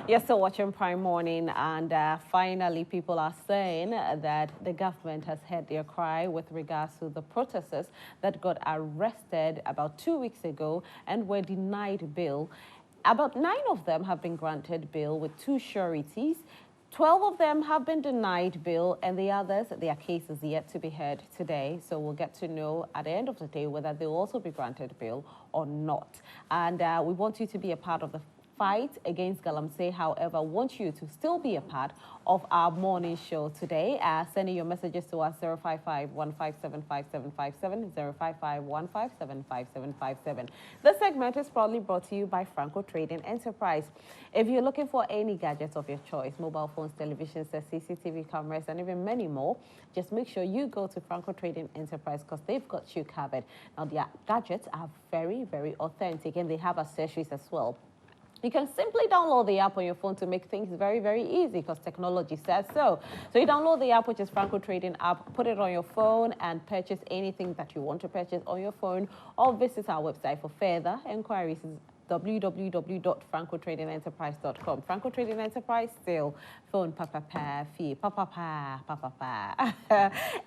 You're still watching Prime Morning, and finally, people are saying that the government has heard their cry with regards to the protesters that got arrested about 2 weeks ago and were denied bail. About 9 of them have been granted bail with 2 sureties. 12 of them have been denied bail, and the others, their case is yet to be heard today. So we'll get to know at the end of the day whether they'll also be granted bail or not. And we want you to be a part of the fight against Galamsey. However, want you to still be a part of our morning show today. Sending your messages to us 055-157-5757, 055-157-5757. This segment is proudly brought to you by Franco Trading Enterprise. If you're looking for any gadgets of your choice, mobile phones, televisions, CCTV cameras, and even many more, just make sure you go to Franco Trading Enterprise because they've got you covered. Now, their gadgets are very, very authentic, and they have accessories as well. You can simply download the app on your phone to make things very, very easy because technology says so. So you download the app, which is Franco Trading app, put it on your phone and purchase anything that you want to purchase on your phone, or visit our website for further inquiries. www.francotradingenterprise.com. Franco Trading Enterprise, still phone fee papa.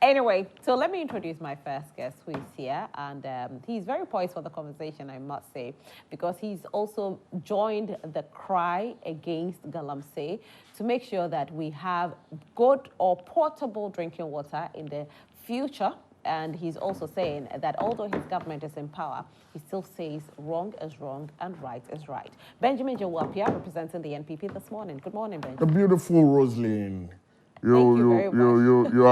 Anyway, so let me introduce my first guest who is here, and he's very poised for the conversation, I must say, because he's also joined the cry against Galamsey to make sure that we have good or portable drinking water in the future. And he's also saying that although his government is in power, he still says wrong is wrong and right is right. Benjamin Jawapia, representing the NPP this morning. Good morning, Benjamin. The beautiful Rosaline. Thank you very much. You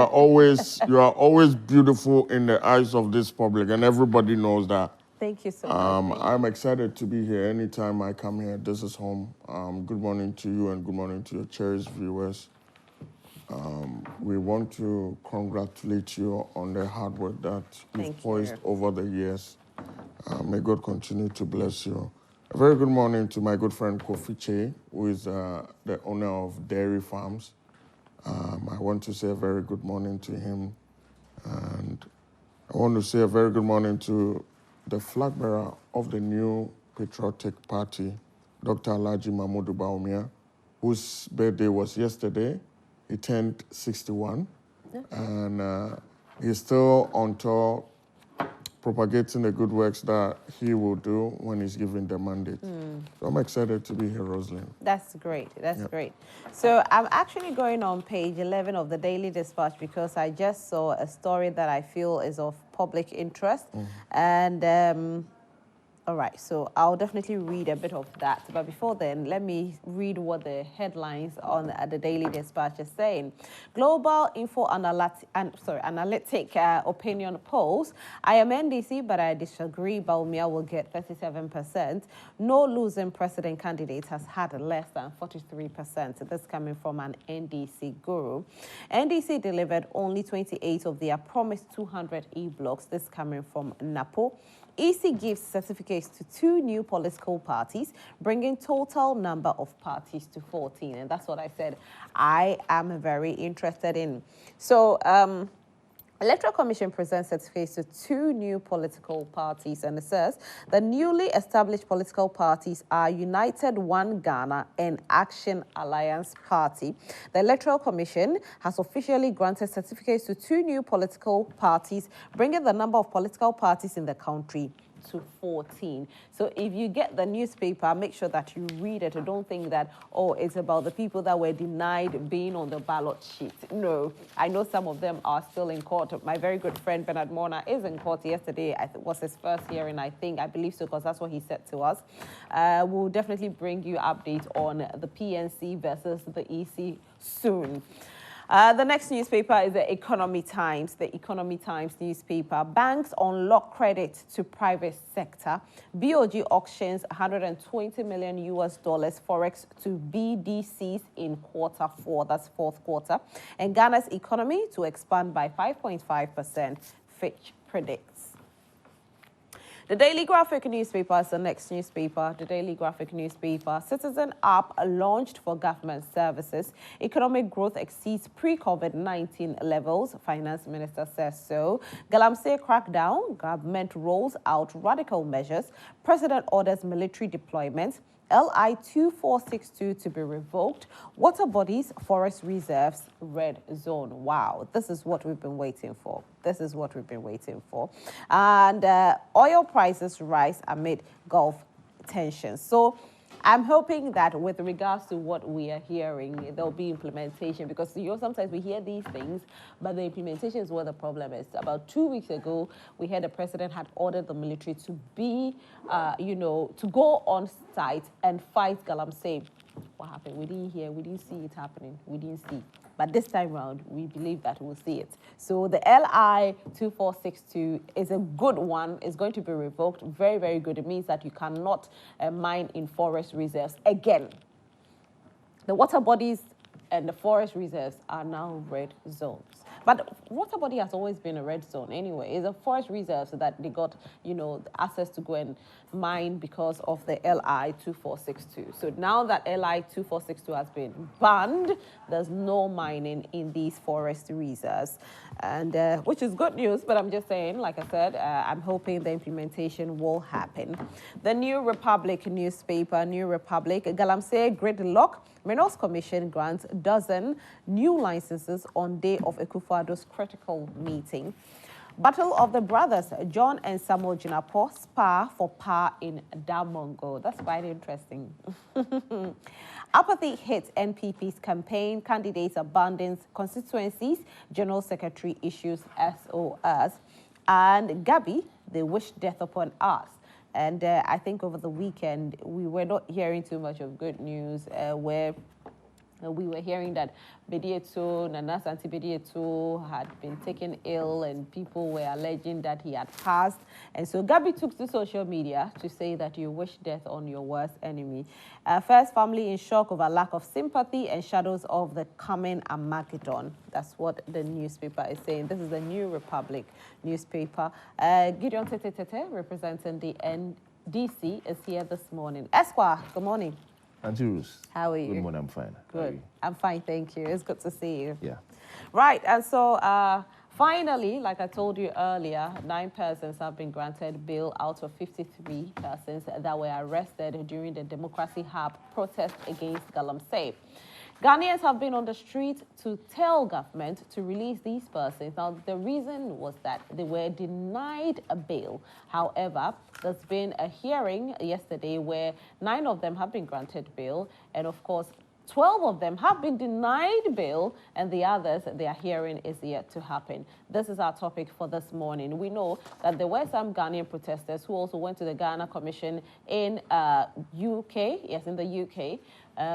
are always beautiful in the eyes of this public, and everybody knows that. Thank you so much. I'm excited to be here. Anytime I come here, this is home. Good morning to you, and good morning to your cherished viewers. We want to congratulate you on the hard work that you've poised over the years. May God continue to bless you. A very good morning to my good friend Kofi Che, who is the owner of Dairy Farms. I want to say a very good morning to him. And I want to say a very good morning to the flag bearer of the new patriotic party, Dr. Alhaji Mahmoud Bawumia, whose birthday was yesterday. He turned 61, and he's still on tour propagating the good works that he will do when he's given the mandate. So I'm excited to be here, Rosalind. That's great. That's great. So I'm actually going on page 11 of the Daily Dispatch because I just saw a story that I feel is of public interest. And all right, so I'll definitely read a bit of that. But before then, let me read what the headlines on the Daily Dispatch is saying. Global Info Analytic Opinion Polls. I am NDC, but I disagree. Bawumia will get 37%. No losing president candidate has had less than 43%. This coming from an NDC guru. NDC delivered only 28 of their promised 200 e-blocks. This coming from NAPO. EC gives certificates to 2 new political parties, bringing total number of parties to 14. And that's what I said I am very interested in. So, Electoral Commission presents certificates to 2 new political parties, and it says the newly established political parties are United One Ghana and Action Alliance Party. The Electoral Commission has officially granted certificates to 2 new political parties, bringing the number of political parties in the country to 14. So if you get the newspaper, make sure that you read it. Don't think that, oh, it's about the people that were denied being on the ballot sheet. No, I know some of them are still in court. My very good friend Bernard Mona is in court yesterday. Was his first hearing, I believe so, because that's what he said to us. We'll definitely bring you updates on the PNC versus the EC soon. The next newspaper is the Economy Times. The Economy Times newspaper. Banks unlock credit to private sector. BOG auctions $120 million forex to BDCs in Q4. That's fourth quarter. And Ghana's economy to expand by 5.5%. Fitch predicts. The Daily Graphic newspaper is the next newspaper. The Daily Graphic newspaper. Citizen app launched for government services. Economic growth exceeds pre-COVID-19 levels. Finance Minister says so. Galamsey crackdown. Government rolls out radical measures. President orders military deployment. LI 2462 to be revoked. Water bodies, forest reserves, red zone. Wow, this is what we've been waiting for. This is what we've been waiting for. And oil prices rise amid Gulf tensions. So I'm hoping that with regards to what we are hearing, there'll be implementation, because sometimes we hear these things, but the implementation is where the problem is. About 2 weeks ago, we heard the president had ordered the military to be, to go on site and fight Galamsey. What happened? We didn't hear, we didn't see it happening, we didn't see. But this time around, we believe that we'll see it. So the LI 2462 is a good one. It's going to be revoked. Very, very good. It means that you cannot mine in forest reserves again. The water bodies and the forest reserves are now red zones. But water body has always been a red zone anyway. It's a forest reserve so that they got, the access to go and mine because of the LI 2462. So now that LI 2462 has been banned, there's no mining in these forest reserves, and which is good news. But I'm just saying, like I said, I'm hoping the implementation will happen. The New Republic newspaper, New Republic, Galamsey gridlock. Minerals Commission grants dozen new licenses on day of Akufo-Addo's critical meeting. Battle of the Brothers, John and Samuel Jinapor spar for power in Damongo. That's quite interesting. Apathy hits NPP's campaign. Candidates abandons constituencies. General Secretary issues SOS. And Gabi, they wish death upon us. And I think over the weekend, we were not hearing too much of good news where we were hearing that Nana Santi Bedieto had been taken ill and people were alleging that he had passed. And so Gabi took to social media to say that you wish death on your worst enemy. First family in shock over lack of sympathy and shadows of the coming Armageddon. That's what the newspaper is saying. This is the New Republic newspaper. Gideon Tete, representing the NDC, is here this morning. Esquire, good morning. Auntie Ruth. How are you? Good morning, I'm fine. Good. I'm fine, thank you. It's good to see you. Yeah. Right, and so finally, like I told you earlier, 9 persons have been granted bail out of 53 persons that were arrested during the Democracy Hub protest against Galamsey. Ghanaians have been on the street to tell government to release these persons. Now, the reason was that they were denied a bail. However, there's been a hearing yesterday where 9 of them have been granted bail. And of course, 12 of them have been denied bail, and the others, their hearing is yet to happen. This is our topic for this morning. We know that there were some Ghanaian protesters who also went to the Ghana Commission in UK, yes, in the UK,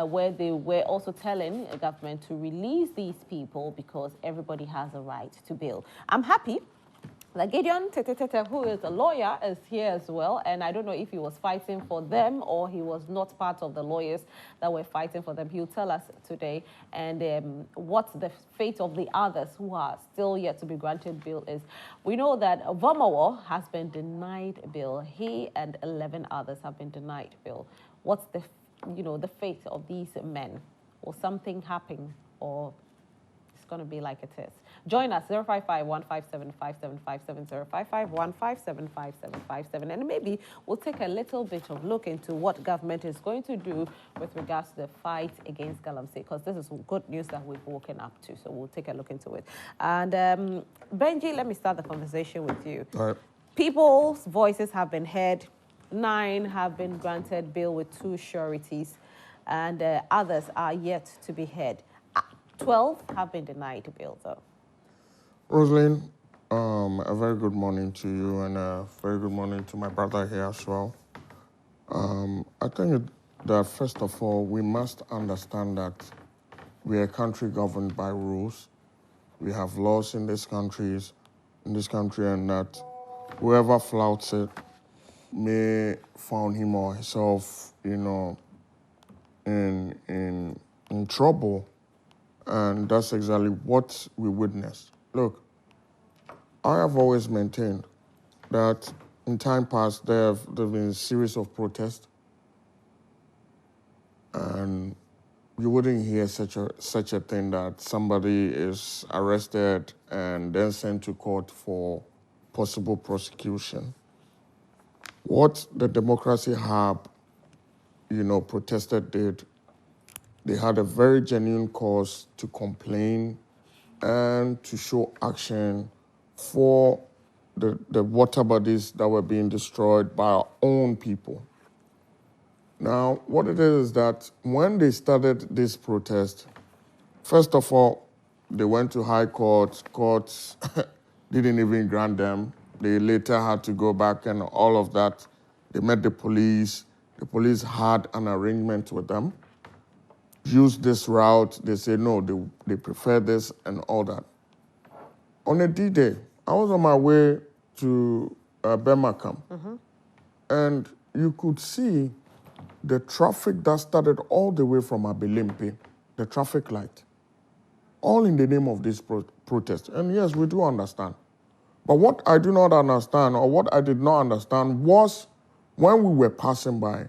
where they were also telling the government to release these people because everybody has a right to bail. I'm happy that Gideon Tete, who is a lawyer, is here as well. And I don't know if he was fighting for them or he was not part of the lawyers that were fighting for them. He'll tell us today. And what the fate of the others who are still yet to be granted bail is. We know that Vomawo has been denied bail. He and 11 others have been denied bail. What's the fate of these men? Will something happen, or it's going to be like it is? Join us, 055-157-5757, 055-157-5757, and maybe we'll take a little bit of look into what government is going to do with regards to the fight against Galamsey, because this is good news that we've woken up to, so we'll take a look into it. And Benji, let me start the conversation with you. All right. People's voices have been heard. 9 have been granted bail with 2 sureties, and others are yet to be heard. 12 have been denied bail, though. Rosalind, a very good morning to you, and a very good morning to my brother here as well. I think that first of all, we must understand that we are a country governed by rules. We have laws in this country, and that whoever flouts it may find him or herself, in trouble, and that's exactly what we witnessed. Look, I have always maintained that in time past there have been a series of protests, and you wouldn't hear such a thing that somebody is arrested and then sent to court for possible prosecution. What the Democracy Hub protesters did, they had a very genuine cause to complain and to show action for the water bodies that were being destroyed by our own people. Now, what it is that when they started this protest, first of all, they went to high court. Courts didn't even grant them. They later had to go back and all of that. They met the police. The police had an arrangement with them. Used this route. They said, no, they prefer this and all that. On a D-Day, I was on my way to Bemakam, and you could see the traffic that started all the way from Abelimpe, the traffic light, all in the name of this protest. And yes, we do understand. But what I do not understand, or what I did not understand, was when we were passing by,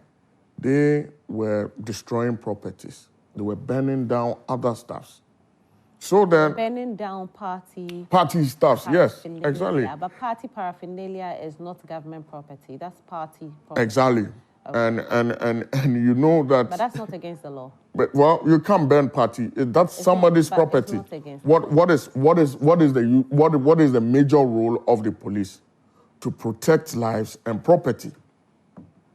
they were destroying properties. They were burning down other stuffs. So then... Burning down party stuffs, yes, exactly. But party paraphernalia is not government property. That's party property. Exactly. Okay. And you know that... But that's not against the law. But, well, you can't burn party. That's somebody's property. It's not against What is the major role of the police? To protect lives and property.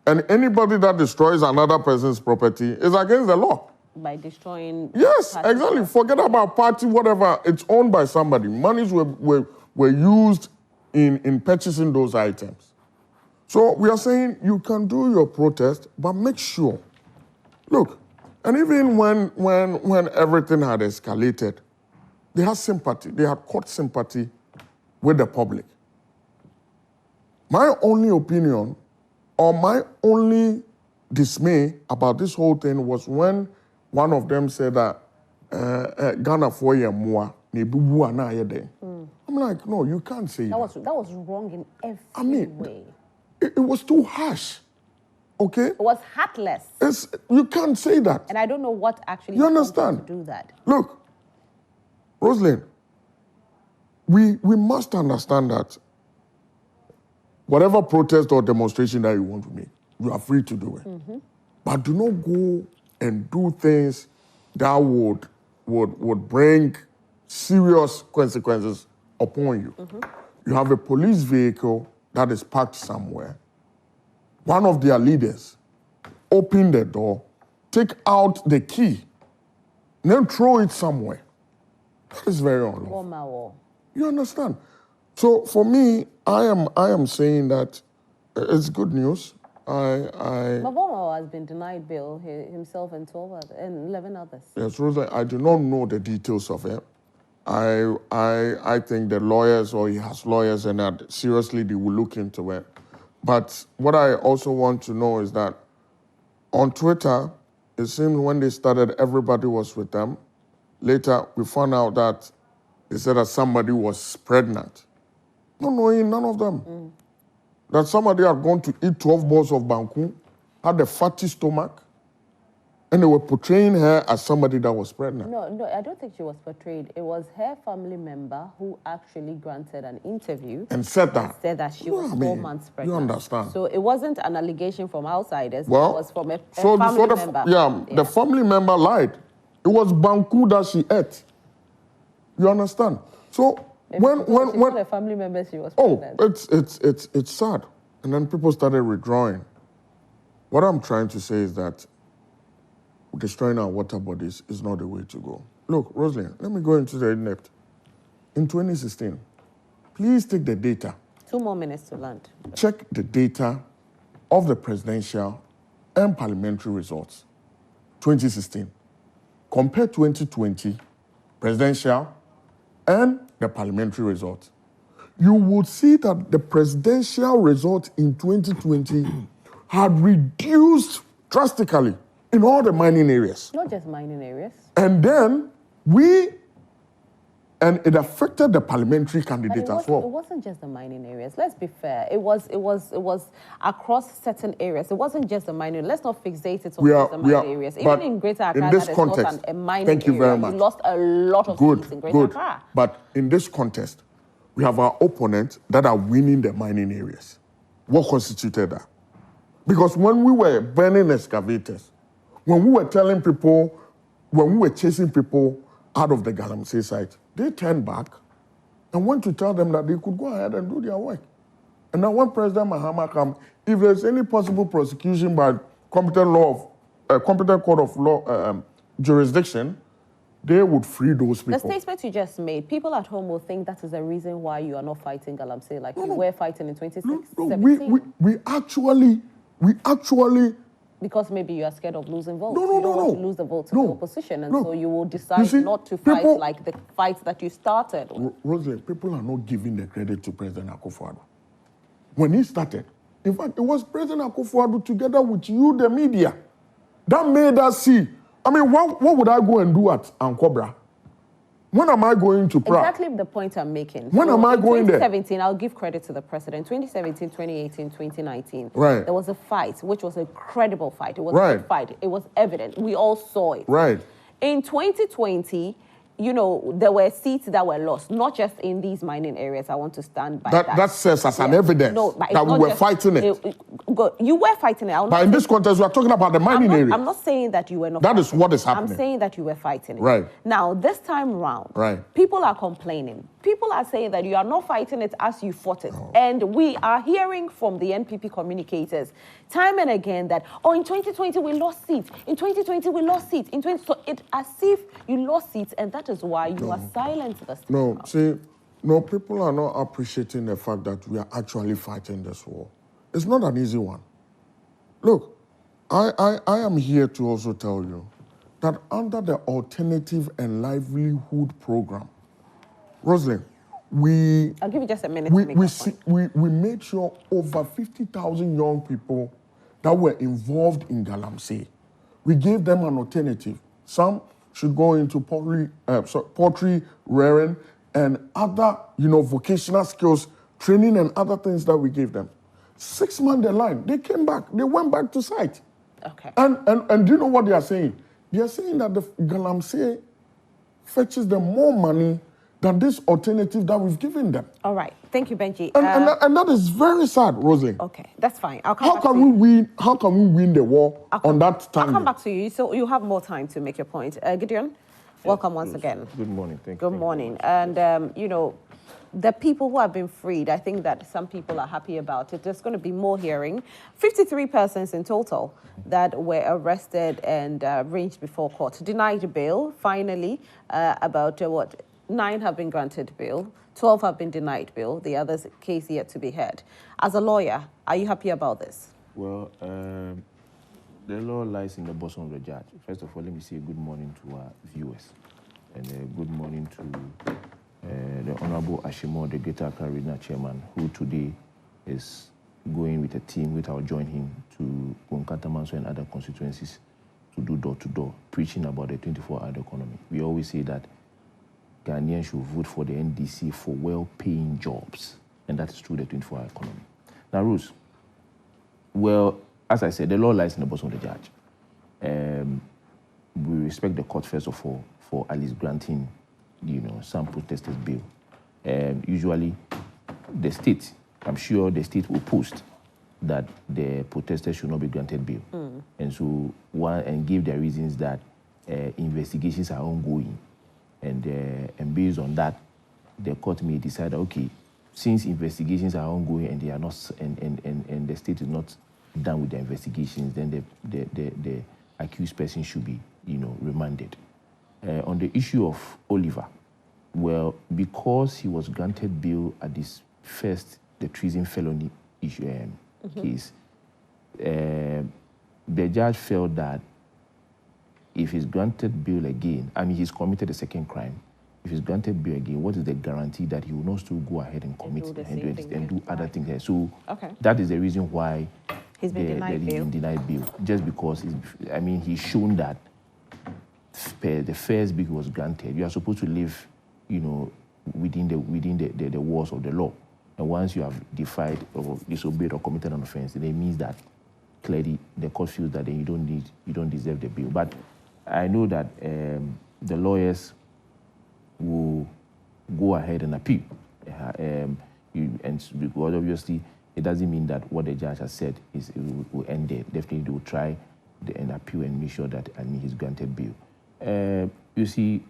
And anybody that destroys another person's property is against the law. By destroying... Yes, exactly. Forget about party, whatever. It's owned by somebody. Monies were used in purchasing those items. So we are saying you can do your protest, but make sure. Look, and even when everything had escalated, they had sympathy. They had court sympathy with the public. My only opinion, or my only dismay about this whole thing was when one of them said that Ghana for ye more, I'm like, no, you can't say that. That was wrong in every way. It was too harsh. Okay? It was heartless. You can't say that. And I don't know what actually you understand to do that. Look, Rosalind, we must understand that whatever protest or demonstration that you want to make, you are free to do it. But do not go and do things that would bring serious consequences upon you. You have a police vehicle that is parked somewhere. One of their leaders open the door, take out the key, and then throw it somewhere. That is very unlawful. You understand? So for me, I am saying that it's good news. Mavomo has been denied bail, himself and 11 others. Yes, Rosa, I do not know the details of it. I think the lawyers, or he has lawyers, and that seriously they will look into it. But what I also want to know is that on Twitter, it seemed when they started, everybody was with them. Later, we found out that they said that somebody was pregnant. No knowing none of them. That somebody had gone to eat 12 balls of banku, had a fatty stomach, and they were portraying her as somebody that was pregnant. No, I don't think she was portrayed. It was her family member who actually granted an interview. And said that. She was 4 months pregnant. You understand. So it wasn't an allegation from outsiders. Well, it was from a family member. Yeah, the family member lied. It was banku that she ate. You understand? So when a family member, she was pregnant. It's sad. And then people started withdrawing. What I'm trying to say is that destroying our water bodies is not the way to go. Look, Rosalind, let me go into the in-depth. In 2016, please take the data. 2 more minutes to land. Check the data of the presidential and parliamentary results. 2016. Compare 2020 presidential and the parliamentary results. You would see that the presidential result in 2020 had reduced drastically in all the mining areas. Not just mining areas. And then it affected the parliamentary candidate as well. It wasn't just the mining areas. Let's be fair. It was across certain areas. It wasn't just the mining. Let's not fixate it on just the mining areas. Even in Greater Accra, that is not a mining area. Thank you very much. You lost a lot of seats in Greater Accra. But in this contest, we have our opponents that are winning the mining areas. What constituted that? Because when we were burning excavators, when we were telling people, when we were chasing people out of the Galamsey site, they turned back and went to tell them that they could go ahead and do their work. And now when President Mahama comes, if there's any possible prosecution by competent court of law jurisdiction, they would free those people. The statement you just made, people at home will think that is the reason why you are not fighting Galamsey like you were fighting in 2017. We actually... Because maybe you are scared of losing votes. No, you don't want to lose the votes of the opposition, and so you will decide not to fight like the fights that you started. Rosalie, people are not giving the credit to President Akufo-Addo. When he started, in fact, it was President Akufo-Addo together with you, the media, that made us see. I mean, what would I go and do at Ankobra? When am I going to Prague? Exactly the point I'm making. When am I going there? 2017, I'll give credit to the president. 2017, 2018, 2019. Right. There was a fight, which was a credible fight. It was a good fight. It was evident. We all saw it. Right. In 2020, you know, there were seats that were lost, not just in these mining areas. I want to stand by that. That says as an evidence that we were fighting it. You were fighting it. But in this context, we are talking about the mining area. I'm not saying that you were not That is what is happening. I'm saying that you were fighting it. Right. Now, this time round, people are complaining. People are saying that you are not fighting it as you fought it. Oh. And we are hearing from the NPP communicators time and again that, oh, in 2020 we lost seats. In 2020 we lost seats. So it's as if you lost seats, and that is why you are silent this time. No, see, no, people are not appreciating the fact that we are actually fighting this war. It's not an easy one. Look, I am here to also tell you that under the Alternative and Livelihood Program, Rosalind, I'll give you just a minute we made sure over 50,000 young people that were involved in Galamsey, we gave them an alternative. Some should go into poultry rearing and other, vocational skills, training and other things that we gave them. 6 months down the line, they came back. They went back to site. Okay. And do you know what they are saying? They are saying that the Galamsey fetches them more money than this alternative that we've given them. All right. Thank you, Benji. And that is very sad, Rosalind. Okay, that's fine. How can we win the war on that time? I'll come back to you, so you have more time to make your point. Gideon, welcome once again. Good morning. Thank you. Good morning. And, the people who have been freed, I think that some people are happy about it. There's going to be more hearing. 53 persons in total that were arrested and ranged before court. Denied bail, finally. About 9 have been granted bail. 12 have been denied bail. The others case yet to be heard. As a lawyer, are you happy about this? Well, the law lies in the bosom of the judge. First of all, let me say good morning to our viewers. And good morning to the Honorable Ashimo, the Greater Accra Regional Chairman, who today is going with a team, which I'll join him to Kunkatamanso and other constituencies to do door-to-door, preaching about the 24-hour economy. We always say that Ghanaians should vote for the NDC for well-paying jobs, and that is through the 24-hour economy. Now, Ruth, well, as I said, the law lies in the bosom of the judge. We respect the court, first of all, for at least granting some protesters bail. Usually, the state, I'm sure the state will post that the protesters should not be granted bail. And so, and give their reasons that investigations are ongoing. And based on that, the court may decide, okay, since investigations are ongoing and they are not, and the state is not done with the investigations, then the accused person should be, remanded. On the issue of Oliver, well, because he was granted bail at this first, the treason felony issue, case, the judge felt that if he's granted bail again, I mean, he's committed a second crime. If he's granted bail again, what is the guarantee that he will not still go ahead and commit and do other things? So that is the reason why he's been denied bail. Just because, he's shown that the first bail was granted. You are supposed to live, within the walls of the law. And once you have defied or disobeyed or committed an offense, then it means that clearly the court feels that then you don't deserve the bail. But I know that the lawyers will go ahead and appeal. And because obviously it doesn't mean that what the judge has said is it will end there. Definitely, they will try and appeal and make sure that he's granted bail. You see.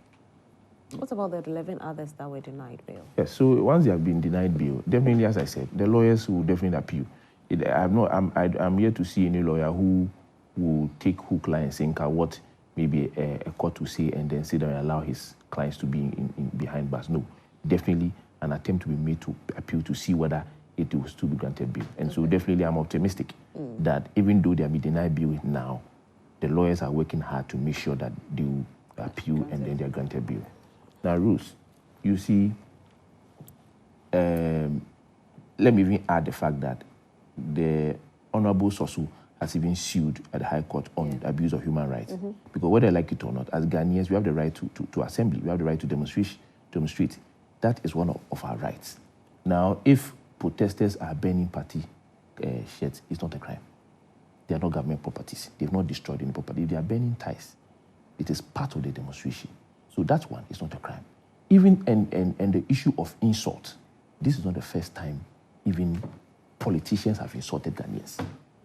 What about the 11 others that were denied bail? Yes, so once they have been denied bail, definitely, as I said, the lawyers will definitely appeal. I'm yet to see any lawyer who will take hook, line, and sinker what maybe a court will say and then sit down and allow his clients to be in behind bars. No, definitely an attempt to be made to appeal to see whether it will still be granted bail. And so definitely I'm optimistic that even though they have been denied bail now, the lawyers are working hard to make sure that they will appeal and then they are granted bail. Now, Ruth, you see, let me even add the fact that the Honorable Sosu has even sued at the High Court on abuse of human rights. Because whether I like it or not, as Ghanaians, we have the right to assembly, we have the right to demonstrate. That is one of our rights. Now, if protesters are burning party shirts, it's not a crime. They are not government properties. They've not destroyed any property. They are burning ties. It is part of the demonstration. So that one is not a crime. Even and the issue of insult, this is not the first time even politicians have insulted Ghanaians.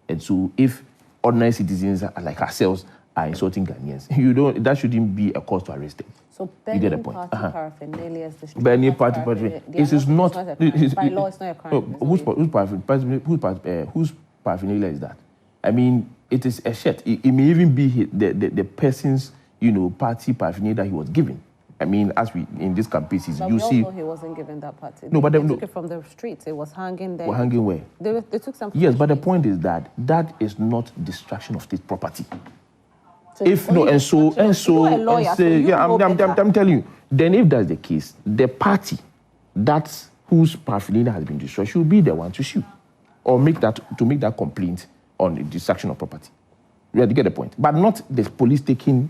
And so if ordinary citizens like ourselves are insulting Ghanaians, that shouldn't be a cause to arrest them. So burning party paraphernalia is the burning party paraphernalia. It is not by law. It's not a crime. No, whose paraphernalia is that? I mean, it is a shirt. It may even be the person's party paraphernalia that he was given. I mean, as we in this campaign season, you see, he wasn't given that party. No, but they took it from the streets. It was hanging there. Hanging where? They took some. Yes, but the point is that is not destruction of state property. So I'm telling you. Then, if that's the case, the party whose paraphernalia has been destroyed should be the one to sue or make that complaint on the destruction of property. You have to get the point, but not the police taking.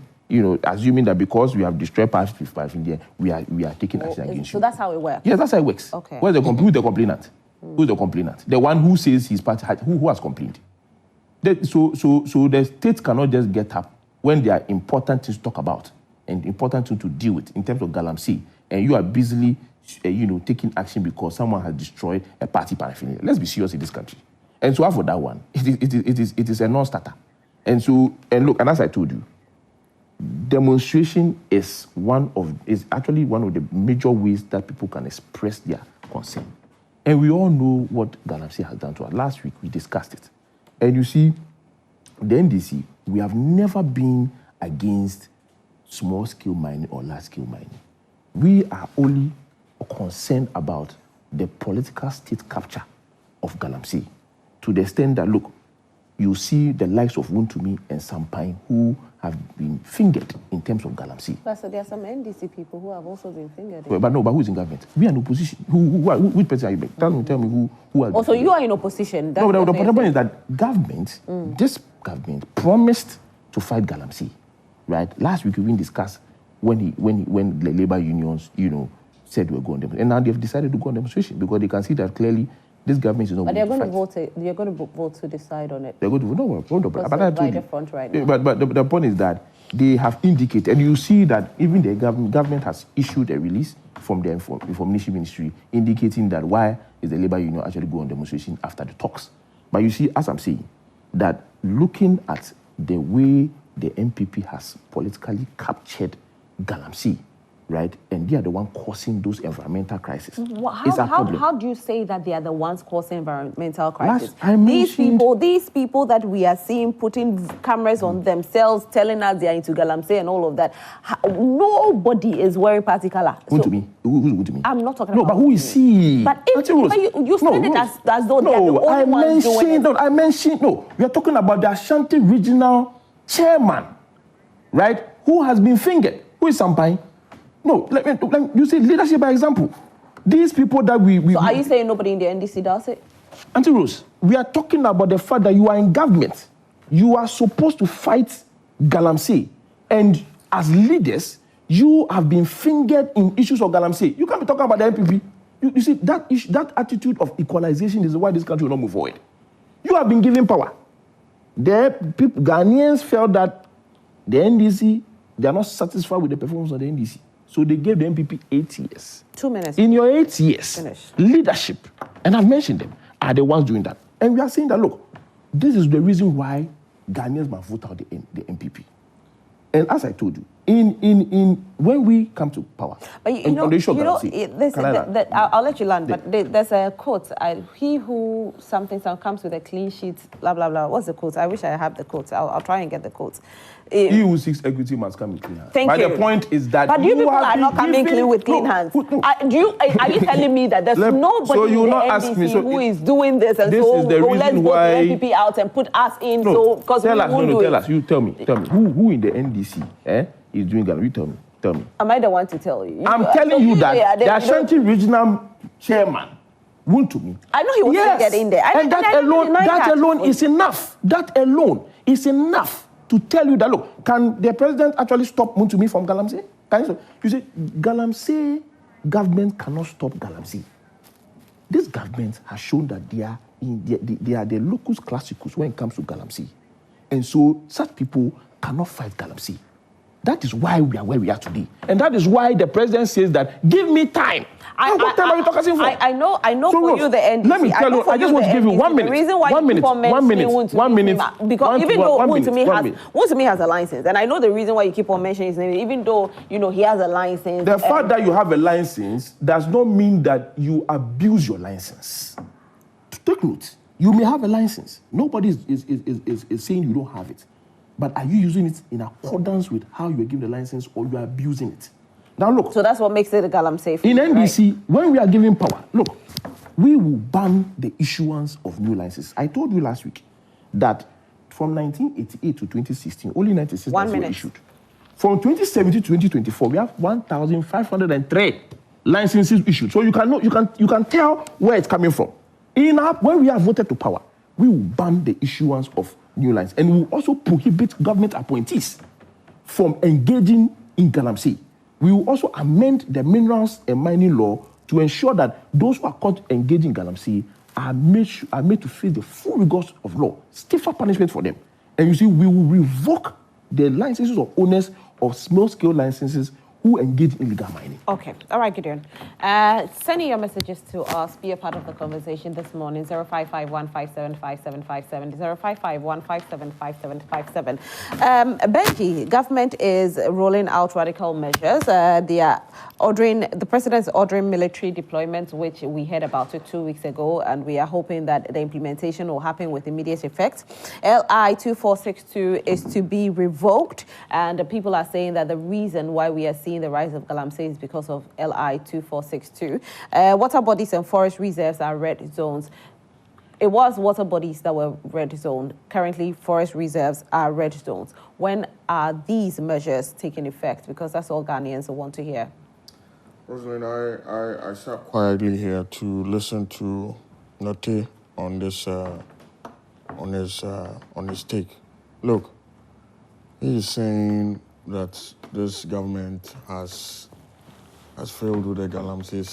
Assuming that because we have destroyed paraphernalia, we are taking action against you. So that's how it works? Yes, that's how it works. Okay. Who's the complainant? Who's the complainant? The one who says his party, who has complained. So the state cannot just get up when there are important things to talk about and important things to deal with in terms of Galamsey, and you are busily, taking action because someone has destroyed a party paraphernalia. Let's be serious in this country. And so for that one, it is a non-starter. And look, and as I told you, demonstration is actually one of the major ways that people can express their concern. And we all know what Galamsey has done to us. Last week, we discussed it. And you see, the NDC, we have never been against small-scale mining or large-scale mining. We are only concerned about the political state capture of Galamsey to the extent that, look, you see the likes of Wuntumi and Sampine who have been fingered in terms of Galamsey. But so there are some NDC people who have also been fingered. But who is in government? We are in opposition. Which person are you? Tell me who are. Also, you are in opposition. No, the problem is that this government promised to fight Galamsey, right? Last week we even discussed when the labor unions, said we're going to demonstration, and now they've decided to go on demonstration because they can see that clearly. This government is not. But they're going to vote. You're going to vote to decide on it. They're going to vote. No, but I told you. Front right now. But the point is that they have indicated, and you see that even the government has issued a release from the Information Ministry indicating that why is the labor union actually go on demonstration after the talks. But you see, as I'm saying, that looking at the way the MPP has politically captured Galamsey, right? And they are the one causing those environmental crises. How do you say that they are the ones causing environmental crisis? These people that we are seeing putting cameras on themselves, telling us they are into Galamsey and all of that, nobody is wearing party color. Who's to me? I'm not talking about. No, but who is he? But you said it as though they are the only ones doing it. We are talking about the Ashanti Regional Chairman, right? Who has been fingered? Who is Sampine? No, you see leadership by example. These people that we So are you saying nobody in the NDC does it? Auntie Rose, we are talking about the fact that you are in government. You are supposed to fight Galamsey. And as leaders, you have been fingered in issues of Galamsey. You can't be talking about the MPP. You see, that attitude of equalization is why this country will not move forward. You have been given power. Ghanaians felt that the NDC, they are not satisfied with the performance of the NDC. So they gave the MPP 8 years. 2 minutes. In your 8 years, leadership, and I've mentioned them, are the ones doing that. And we are saying that, look, this is the reason why Ghanaians must vote out the MPP. And as I told you, when we come to power, but I'll let you land. But there's a quote: "He who something comes with a clean sheet." Blah blah blah. What's the quote? I wish I have the quote. I'll try and get the quote. He who seeks equity must come with clean hands. Thank you. But the point is that you people are not coming clean with clean hands. Are you telling me that there's nobody in the NDC who is doing this, and let's vote the MPP out and put us in? Because we won't do it. Tell us. You tell me. Who in the NDC is doing that? You tell me. Am I the one to tell you? I'm telling you that the Ashanti regional chairman won't to me. I know he wants to get in there. That alone is enough. That alone is enough to tell you that, look, can the president actually stop Muntumi from Galamsey? You see, Galamsey government cannot stop Galamsey. This government has shown that they are the locus classicus when it comes to Galamsey. And so such people cannot fight Galamsey. That is why we are where we are today. And that is why the president says that, give me time. What time are you talking for? I know so for you the NDC. Let me tell you, I just want to give you 1 minute. The reason why you keep on mentioning Wontumi, because even though Wontumi has a license, and I know the reason why you keep on mentioning his name, even though, he has a license. The fact that you have a license does not mean that you abuse your license. Take note. You may have a license. Nobody is saying you don't have it. But are you using it in accordance with how you are given the license, or you are abusing it? Now look. So that's what makes it a Galamsey. In NDC, right? When we are giving power, look, we will ban the issuance of new licenses. I told you last week that from 1988 to 2016, only 96 licenses were issued. From 2017 to 2024, we have 1,503 licenses issued. So you can tell where it's coming from. When we are voted to power, we will ban the issuance of new lines. And we will also prohibit government appointees from engaging in Galamsey. We will also amend the minerals and mining law to ensure that those who are caught engaging in Galamsey are made to face the full rigors of law, stiffer punishment for them. And you see, we will revoke the licenses of owners of small-scale licenses who engage in illegal mining. Okay. All right, Gideon. Sending your messages to us, be a part of the conversation this morning, 0551575757, 0551575757. Benji, government is rolling out radical measures. The president is ordering military deployment, which we heard about it 2 weeks ago, and we are hoping that the implementation will happen with immediate effect. LI 2462 is to be revoked, and people are saying that the reason why we are seeing the rise of Galamsey is because of LI 2462. Water bodies and forest reserves are red zones. It was water bodies that were red zoned. Currently, forest reserves are red zones. When are these measures taking effect? Because that's all Ghanaians want to hear. Rosalind, I sat quietly here to listen to Note on this on his take. Look, he is saying that this government has failed with the Galamsey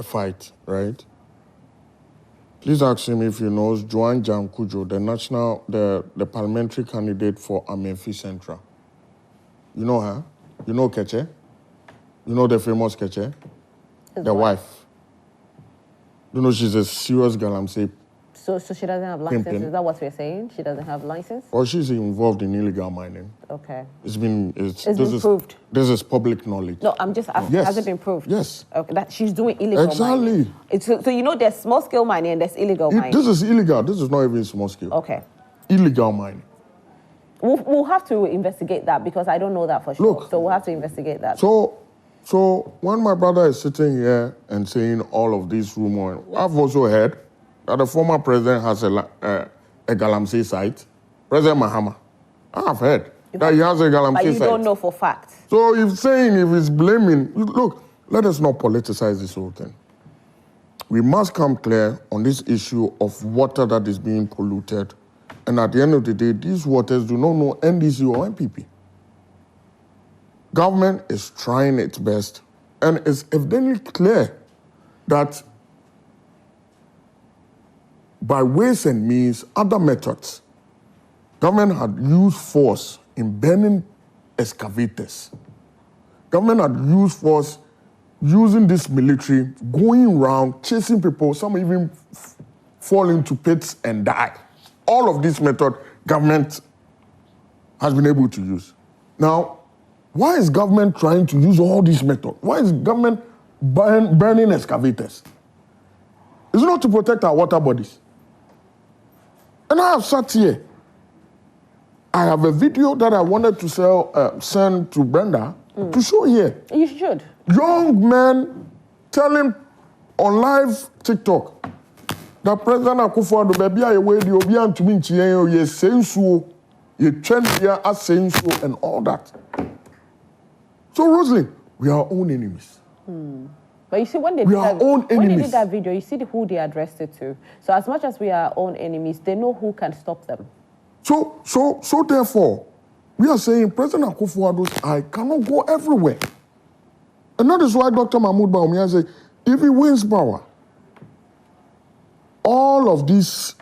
fight, right? Please ask him if he knows Joan Jankujo, the parliamentary candidate for Amenfi Central. You know her? You know Keche? You know the famous Keche? The wife. You know she's a serious Galamsey. So she doesn't have license? Pimpin'. Is that what we're saying? She doesn't have license? Or she's involved in illegal mining. Okay. It's been proved. This is public knowledge. No, I'm just asking. Yes. Has it been proved? Yes. Okay, that she's doing illegal mining. Exactly. So there's small scale mining and there's illegal mining. This is illegal. This is not even small scale. Okay. Illegal mining. We'll have to investigate that because I don't know that for sure. Look, so we'll have to investigate that. So when my brother is sitting here and saying all of these rumors, I've also heard that the former president has a Galamsey site. President Mahama. I've heard that he has a Galamsey site. But you don't know for fact. So if he's blaming, look, let us not politicize this whole thing. We must come clear on this issue of water that is being polluted. And at the end of the day, these waters do not know NDC or MPP. Government is trying its best, and it's evidently clear that by ways and means, other methods, government had used force in burning excavators. Government had used force using this military, going around, chasing people, some even fall into pits and die. All of this method, government has been able to use. Now, why is government trying to use all these methods? Why is government burning excavators? It's not to protect our water bodies. And I have sat here. I have a video that I wanted to send to Brenda to show here. You should. Young men telling on live TikTok that President Akufo-Addo baby aye we di obi antumi nchien ye sensuo, ye twendia as sensuo and all that. So Rosalind, we are our own enemies. But you see, when they did that video, you see who they addressed it to. So as much as we are our own enemies, they know who can stop them. So therefore, we are saying President Akufo-Addo's eye cannot go everywhere. And that is why Dr. Mahmoud Bawumia said, if he wins power, all of these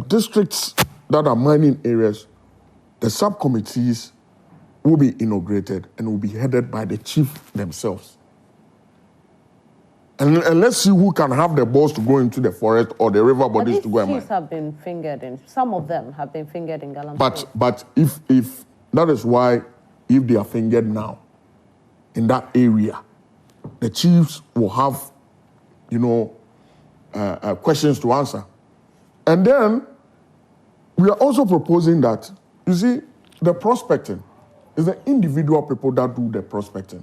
districts that are mining areas, the subcommittees will be inaugurated and will be headed by the chief themselves. And let's see who can have the balls to go into the forest or the river bodies to go and mine. These chiefs have been fingered in, some of them have been fingered in Galamsey. But if that is why, if they are fingered now in that area, the chiefs will have, questions to answer. And then we are also proposing that, you see, the prospecting is the individual people that do the prospecting.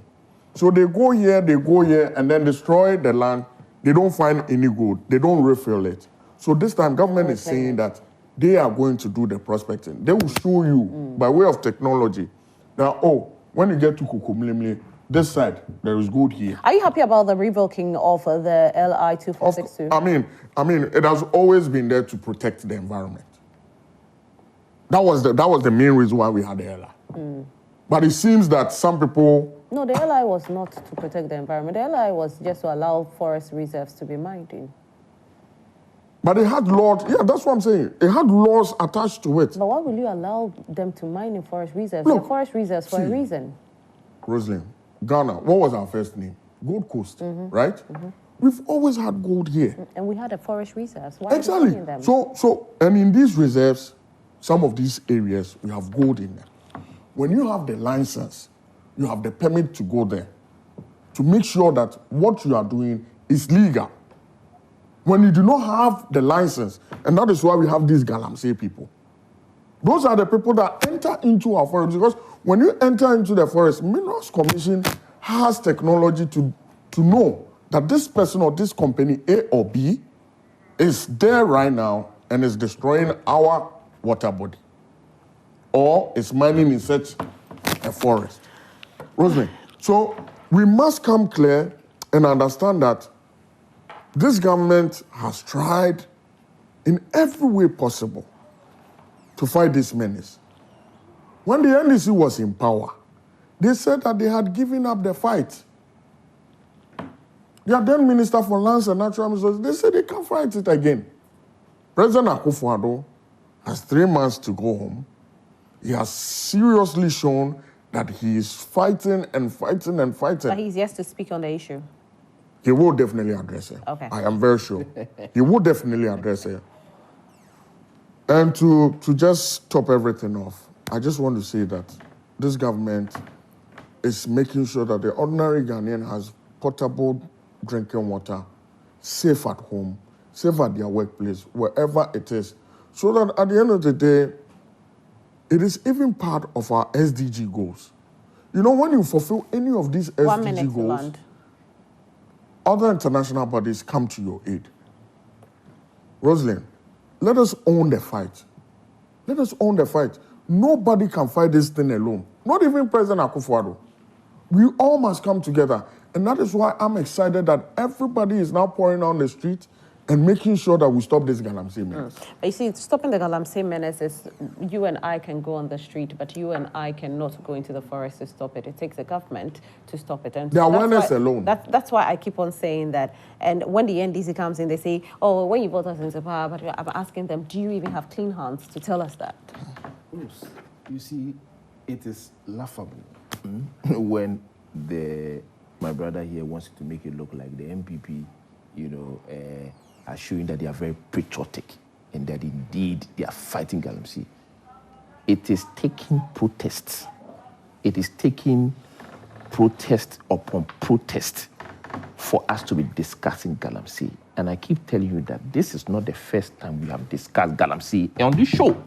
So they go here, and then destroy the land. They don't find any gold. They don't refill it. So this time, government is saying that they are going to do the prospecting. They will show you, by way of technology, that, when you get to Kukumlimli, this side, there is gold here. Are you happy about the revoking of the LI 2462? I mean, it has always been there to protect the environment. That was the main reason why we had the LI. But it seems that some people... No, the LI was not to protect the environment. The LI was just to allow forest reserves to be mined in. But it had laws, that's what I'm saying. It had laws attached to it. But why will you allow them to mine in forest reserves? Look, they're forest reserves for a reason. Rosalind, Ghana, what was our first name? Gold Coast, right? We've always had gold here. And we had a forest reserves. Why exactly. Are we mining them? So, and in these reserves, some of these areas, we have gold in them. When you have the license, you have the permit to go there to make sure that what you are doing is legal. When you do not have the license, and that is why we have these Galamsey people. Those are the people that enter into our forest, because when you enter into the forest, Minerals Commission has technology to know that this person or this company, A or B, is there right now and is destroying our water body, or is mining in such a forest. Rosemary, so we must come clear and understand that this government has tried in every way possible to fight this menace. When the NDC was in power, they said that they had given up the fight. Their then Minister for Lands and Natural Resources, they said they can't fight it again. President Akufo-Addo has 3 months to go home. He has seriously shown that he is fighting and fighting and fighting. But he's yet to speak on the issue. He will definitely address it. Okay. I am very sure. He will definitely address it. And to just top everything off, I just want to say that this government is making sure that the ordinary Ghanaian has potable drinking water, safe at home, safe at their workplace, wherever it is, so that at the end of the day, it is even part of our SDG goals. You know, when you fulfill any of these SDG goals, other international bodies come to your aid. Rosalind, let us own the fight. Let us own the fight. Nobody can fight this thing alone. Not even President Akufo-Addo. We all must come together. And that is why I'm excited that everybody is now pouring on the street and making sure that we stop this Galamsey menace. But you see, stopping the Galamsey menace is you and I can go on the street, but you and I cannot go into the forest to stop it. It takes the government to stop it. And the awareness alone. That's why I keep on saying that. And when the NDC comes in, they say, oh, when you vote us into power, but I'm asking them, do you even have clean hands to tell us that? You see, it is laughable when my brother here wants to make it look like the MPP, are showing that they are very patriotic and that indeed they are fighting Galamsey. It is taking protests. It is taking protest upon protest for us to be discussing Galamsey. And I keep telling you that this is not the first time we have discussed Galamsey on this show.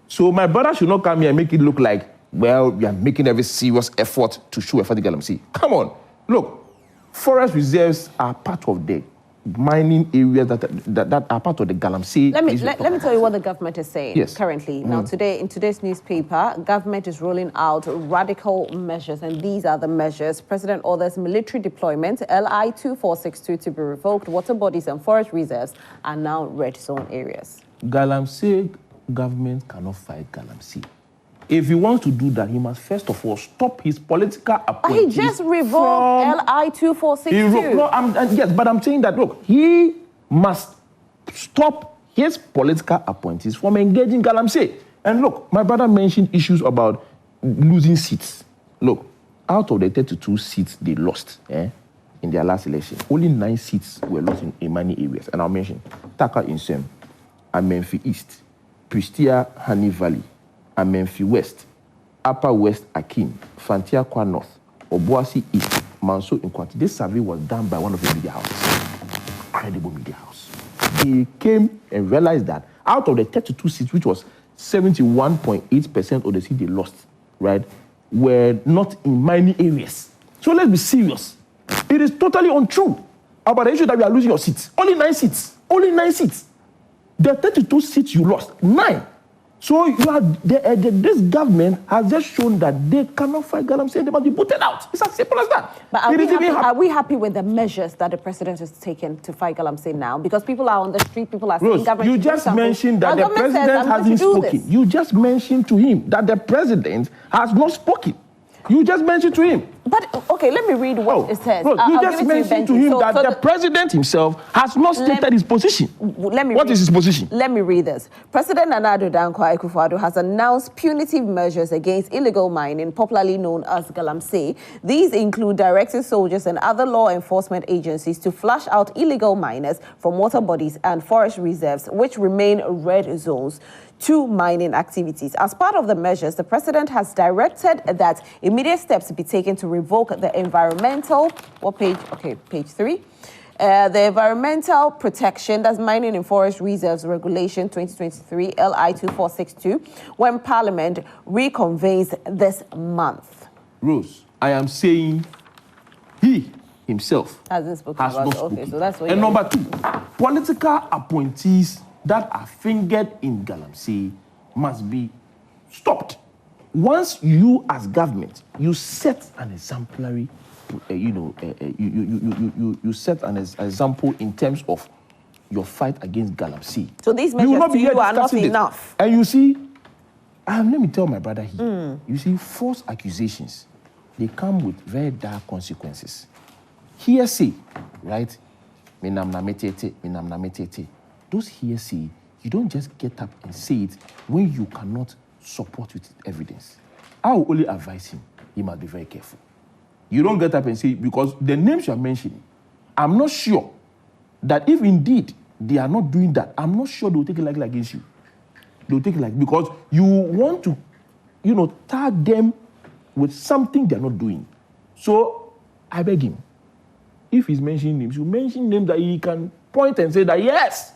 So my brother should not come here and make it look like, well, we are making every serious effort to show a fight Galamsey. Come on. Look, forest reserves are part of the mining areas that are part of the Galamsey. Let me tell you what the government is saying currently. Now, in today's newspaper, government is rolling out radical measures, and these are the measures. President orders military deployment, LI 2462 to be revoked. Water bodies and forest reserves are now red zone areas. Galamsey government cannot fight Galamsey. If he wants to do that, he must first of all stop his political appointees. He just revoked LI 2462. Yes, but I'm saying that, look, he must stop his political appointees from engaging Galamsey. And look, my brother mentioned issues about losing seats. Look, out of the 32 seats they lost in their last election, only 9 seats were lost in many areas. And I'll mention Taka Insem, Amenfi East, Pristia Honey Valley, Amenfi West, Upper West Akim, Fantiakwa North, Obuasi East, Manso Nkwati. This survey was done by one of the media houses, credible media house. They came and realized that out of the 32 seats, which was 71.8% of the seats they lost, right, were not in mining areas. So let's be serious. It is totally untrue about the issue that we are losing your seats. Only 9 seats. Only 9 seats. The 32 seats you lost, 9. So this government has just shown that they cannot fight Galamsey and they must be booted out. It's as simple as that. But are we happy with the measures that the president has taken to fight Galamsey now? Because people are on the street, people are saying government. You just mentioned that the president hasn't spoken. You just mentioned to him that the president has not spoken. You just mentioned to him. But, okay, let me read what it says. You just mentioned to him that the president himself has not stated his position. What is his position? Let me read this. President Nana Addo Dankwa Akufo-Addo has announced punitive measures against illegal mining, popularly known as Galamsey. These include directing soldiers and other law enforcement agencies to flush out illegal miners from water bodies and forest reserves, which remain red zones, to mining activities. As part of the measures, the president has directed that immediate steps be taken to revoke the environmental, page 3. The Environmental Protection, that's Mining and Forest Reserves Regulation 2023, LI 2462, when Parliament reconvenes this month. Rose, I am saying he himself has not spoken. Okay, so that's what. And number 2, political appointees that are fingered in Galamsey must be stopped. Once you, as government, you set an exemplary, you set an example in terms of your fight against Galamsey. So these measures are not enough. And you see, let me tell my brother here. You see, false accusations, they come with very dark consequences. Hearsay, right? Those hearsay, you don't just get up and say it when you cannot support with evidence. I will only advise him, he must be very careful. You don't get up and say it because the names you are mentioning, I'm not sure that if indeed they are not doing that, I'm not sure they will take it lightly against you. They will take it like because you want to, tag them with something they are not doing. So I beg him, if he's mentioning names, you mention names that he can point and say that yes,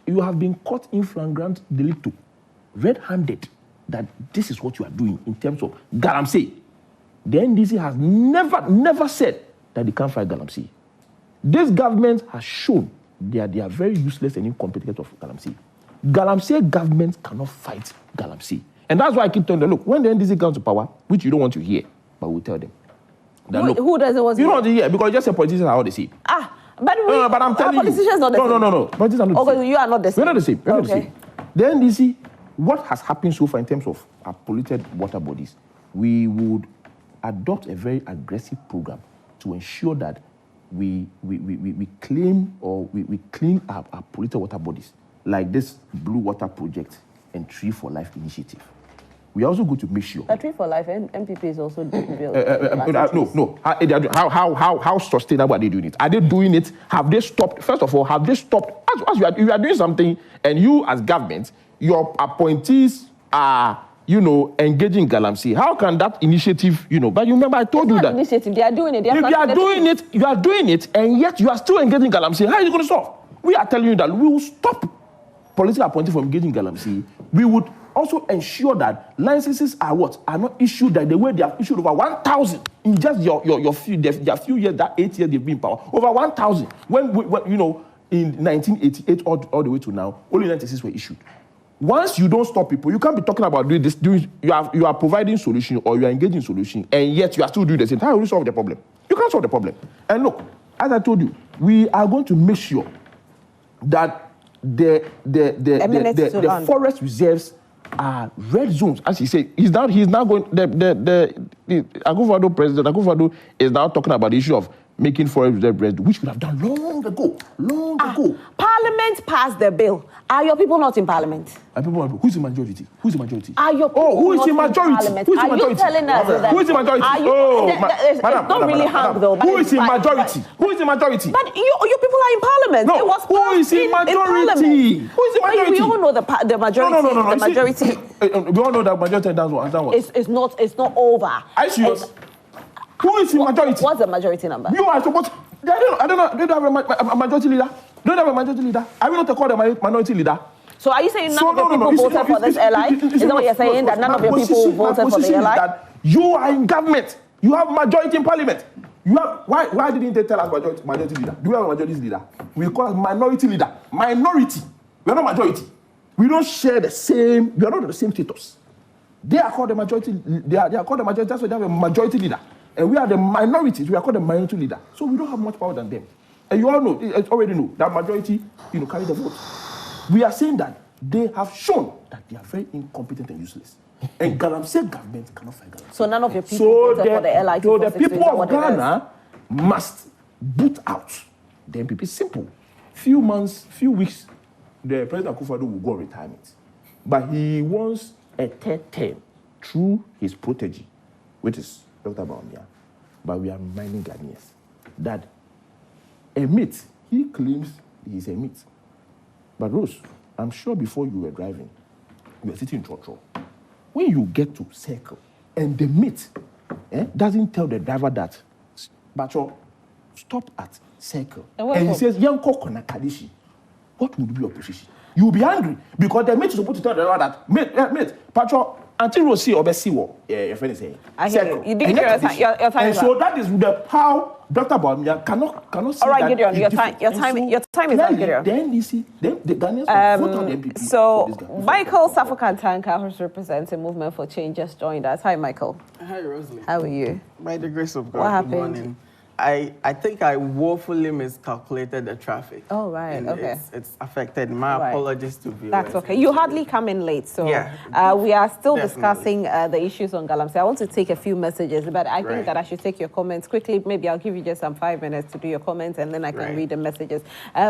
you have been caught in flagrant delicto, red-handed, that this is what you are doing in terms of Galamsey. The NDC has never said that they can't fight Galamsey. This government has shown that they are very useless and incompetent of Galamsey. Galamsey government cannot fight Galamsey. And that's why I keep telling them, look, when the NDC comes to power, which you don't want to hear, but we'll tell them. That, who doesn't want to hear? You don't want to hear, because just the politicians are all the same. But I'm telling you. Politicians not the same. No. Politicians are not the same. You are not the same. We're not the same. We're not the same. The NDC, what has happened so far in terms of our polluted water bodies, we would adopt a very aggressive program to ensure that we clean our polluted water bodies, like this Blue Water Project and Tree for Life initiative. we are also going to make sure. A Tree for Life and MPP is also built. No. How sustainable are they doing it? Are they doing it? Have they stopped? First of all, have they stopped? As you are doing something, and you as government, your appointees are, engaging Galamsey. How can that initiative, But you remember I told you that initiative. They are doing it. You are doing it, and yet you are still engaging Galamsey. How are you going to stop? We are telling you that we will stop political appointees from engaging Galamsey. We would also ensure that licenses are not issued that the way they have issued over 1,000 in just your few years, that 8 years they've been in power. Over 1,000. When in 1988 all the way to now, only 96 were issued. Once you don't stop people, you can't be talking about doing this. You are providing solution or you are engaging solution, and yet you are still doing the same. How will you solve the problem? You can't solve the problem. And look, as I told you, we are going to make sure that the forest reserves are red zones, as he said. He's now going. The Akufo-Addo president Akufo-Addo is now talking about the issue of making forest reserve red, which we have done long ago. Parliament passed the bill. Are your people not in Parliament? Who's the majority? Are your people who is the majority? Are you telling us that? Who is the majority? It's not really hard though. Who is the majority? Who is the majority? But you people are in Parliament. No, who is the majority? Who is the majority? We all know the majority. No. The majority. We all know that majority. That's what. It's not over. Are you serious? Who is the majority? What's the majority number? You are supposed. I don't know. They don't have a majority leader. Don't have a majority leader. I will not call them a minority leader. So are you saying none of your people voted for this LI? Is that what you're saying? That none of your people voted for the LI? That you are in government. You have majority in Parliament. You have why didn't they tell us majority leader? Do we have a majority leader? We call us minority leader. Minority. We are not majority. We don't share the same. We are not the same status. They are called the majority. They are called the majority. That's why they have a majority leader. And we are the minorities. We are called the minority leader. So we don't have much power than them. And you all know, already know, that majority, carry the vote. We are saying that they have shown that they are very incompetent and useless. And Galamsey government cannot fight Galamsey. So none of your people voted for the LI. So the people of Ghana must boot out the MPP. Simple. Few weeks, the President Akufo-Addo will go on retirement. But he wants a third term through his protege, which is Dr. Baumia. But we are reminding Ghanaians that a myth, he claims he is a myth. But Rose, I'm sure before you were driving, you were sitting in Trotro. When you get to Circle, and the myth doesn't tell the driver that, Bacho, stop at Circle. And he says, Yanko Konakadishi, what would be your position? You will be angry because the mate is supposed to tell the driver that, mate, Pacho, until Rosie or Bessiwo, your friend is saying. I hear you. You didn't hear your time. And so that is how Dr. Baumia cannot see. All right, Gideon, your time is up, Gideon. Then you see, then the Ghanaians will vote on the MPP. So Michael Safokantanka, who's representing Movement for Change, just joined us. Hi, Michael. Hi, Rosalie. How are you? By the grace of God. What happened? Good morning. I think I woefully miscalculated the traffic. Oh, right. And okay. It's affected. My apologies to viewers. That's okay. You hardly come in late, so yeah, we are still discussing the issues on Galamsey. I want to take a few messages, but I think that I should take your comments quickly. Maybe I'll give you just some 5 minutes to do your comments, and then I can read the messages.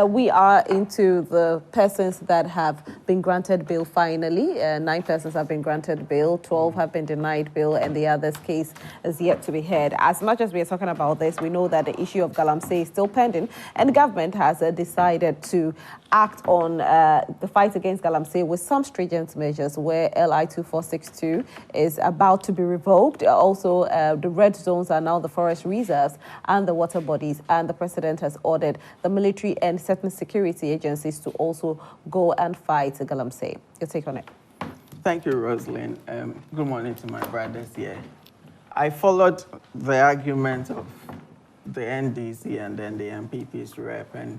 We are into the persons that have been granted bail finally. 9 persons have been granted bail, 12 have been denied bail, and the other's case is yet to be heard. As much as we are talking about this, we know that the issue of Galamsey is still pending, and the government has decided to act on the fight against Galamsey with some stringent measures, where LI 2462 is about to be revoked. Also, the red zones are now the forest reserves and the water bodies, and the president has ordered the military and certain security agencies to also go and fight Galamsey. Your take on it? Thank you, Rosalind. Good morning to my brothers here. I followed the argument of the NDC and then the MPP's rep, and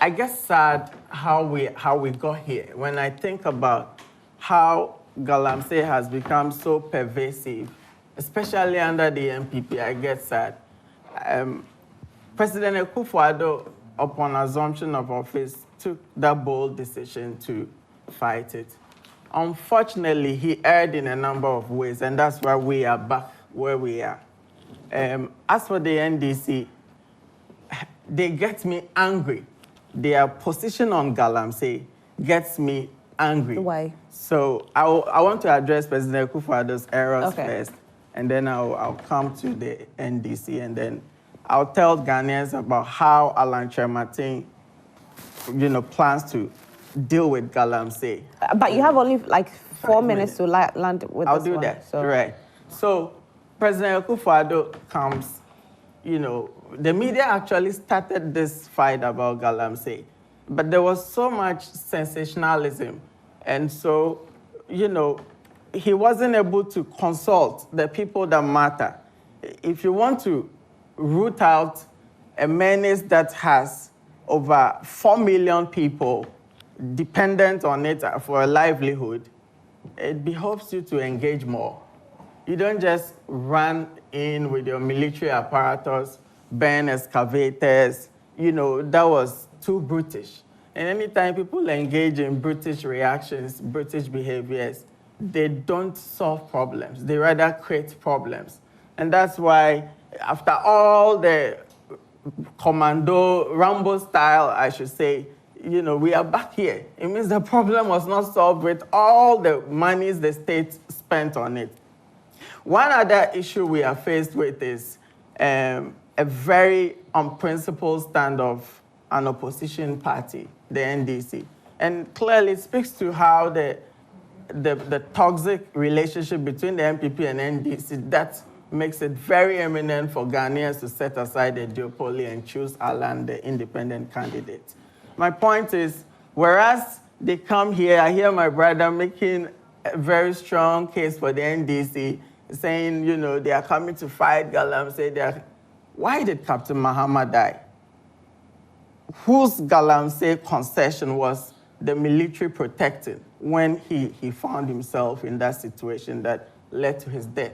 I guess sad how we got here. When I think about how Galamsey has become so pervasive, especially under the MPP, I get sad. President Akufo-Addo, upon assumption of office, took that bold decision to fight it. Unfortunately, he erred in a number of ways, and that's why we are back where we are. As for the NDC, they get me angry. Their position on Galamsey gets me angry. Why? So I want to address President Akufo-Addo's errors Okay. first, and then I'll come to the NDC, and then I'll tell Ghanaians about how Alan Kyerematen, plans to deal with Galamsey. But you have only like 4 minutes to land with I'll this do one, that. so. Right. So President Akufo-Addo comes, the media actually started this fight about Galamsey, but there was so much sensationalism. And so, he wasn't able to consult the people that matter. If you want to root out a menace that has over 4 million people dependent on it for a livelihood, it behoves you to engage more. You don't just run in with your military apparatus, burn excavators. That was too brutish. And anytime people engage in brutish reactions, brutish behaviors, they don't solve problems. They rather create problems. And that's why, after all the commando, Rambo style, I should say, we are back here. It means the problem was not solved with all the monies the state spent on it. One other issue we are faced with is a very unprincipled stand of an opposition party, the NDC. And clearly it speaks to how the toxic relationship between the MPP and NDC, that makes it very eminent for Ghanaians to set aside the duopoly and choose Alan, the independent candidate. My point is, whereas they come here, I hear my brother making a very strong case for the NDC, saying, they are coming to fight Galamsey. Why did Captain Mahama die? Whose Galamsey concession was the military protecting when he found himself in that situation that led to his death?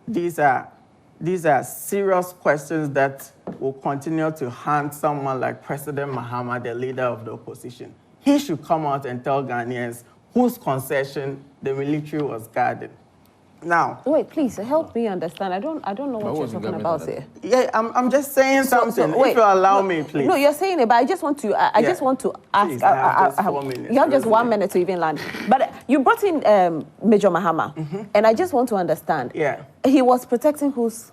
These are serious questions that will continue to haunt someone like President Mahama, the leader of the opposition. He should come out and tell Ghanaians whose concession the military was guarding. Now, wait, please help me understand. I don't know what you're talking about here. Yeah, I'm just saying something. Wait, if you allow me, please. No, you're saying it, but I just want to. I just want to ask. Please, I have just 4 minutes. You have just 1 minute to even land. But you brought in Major Mahama, and I just want to understand. Yeah. He was protecting whose?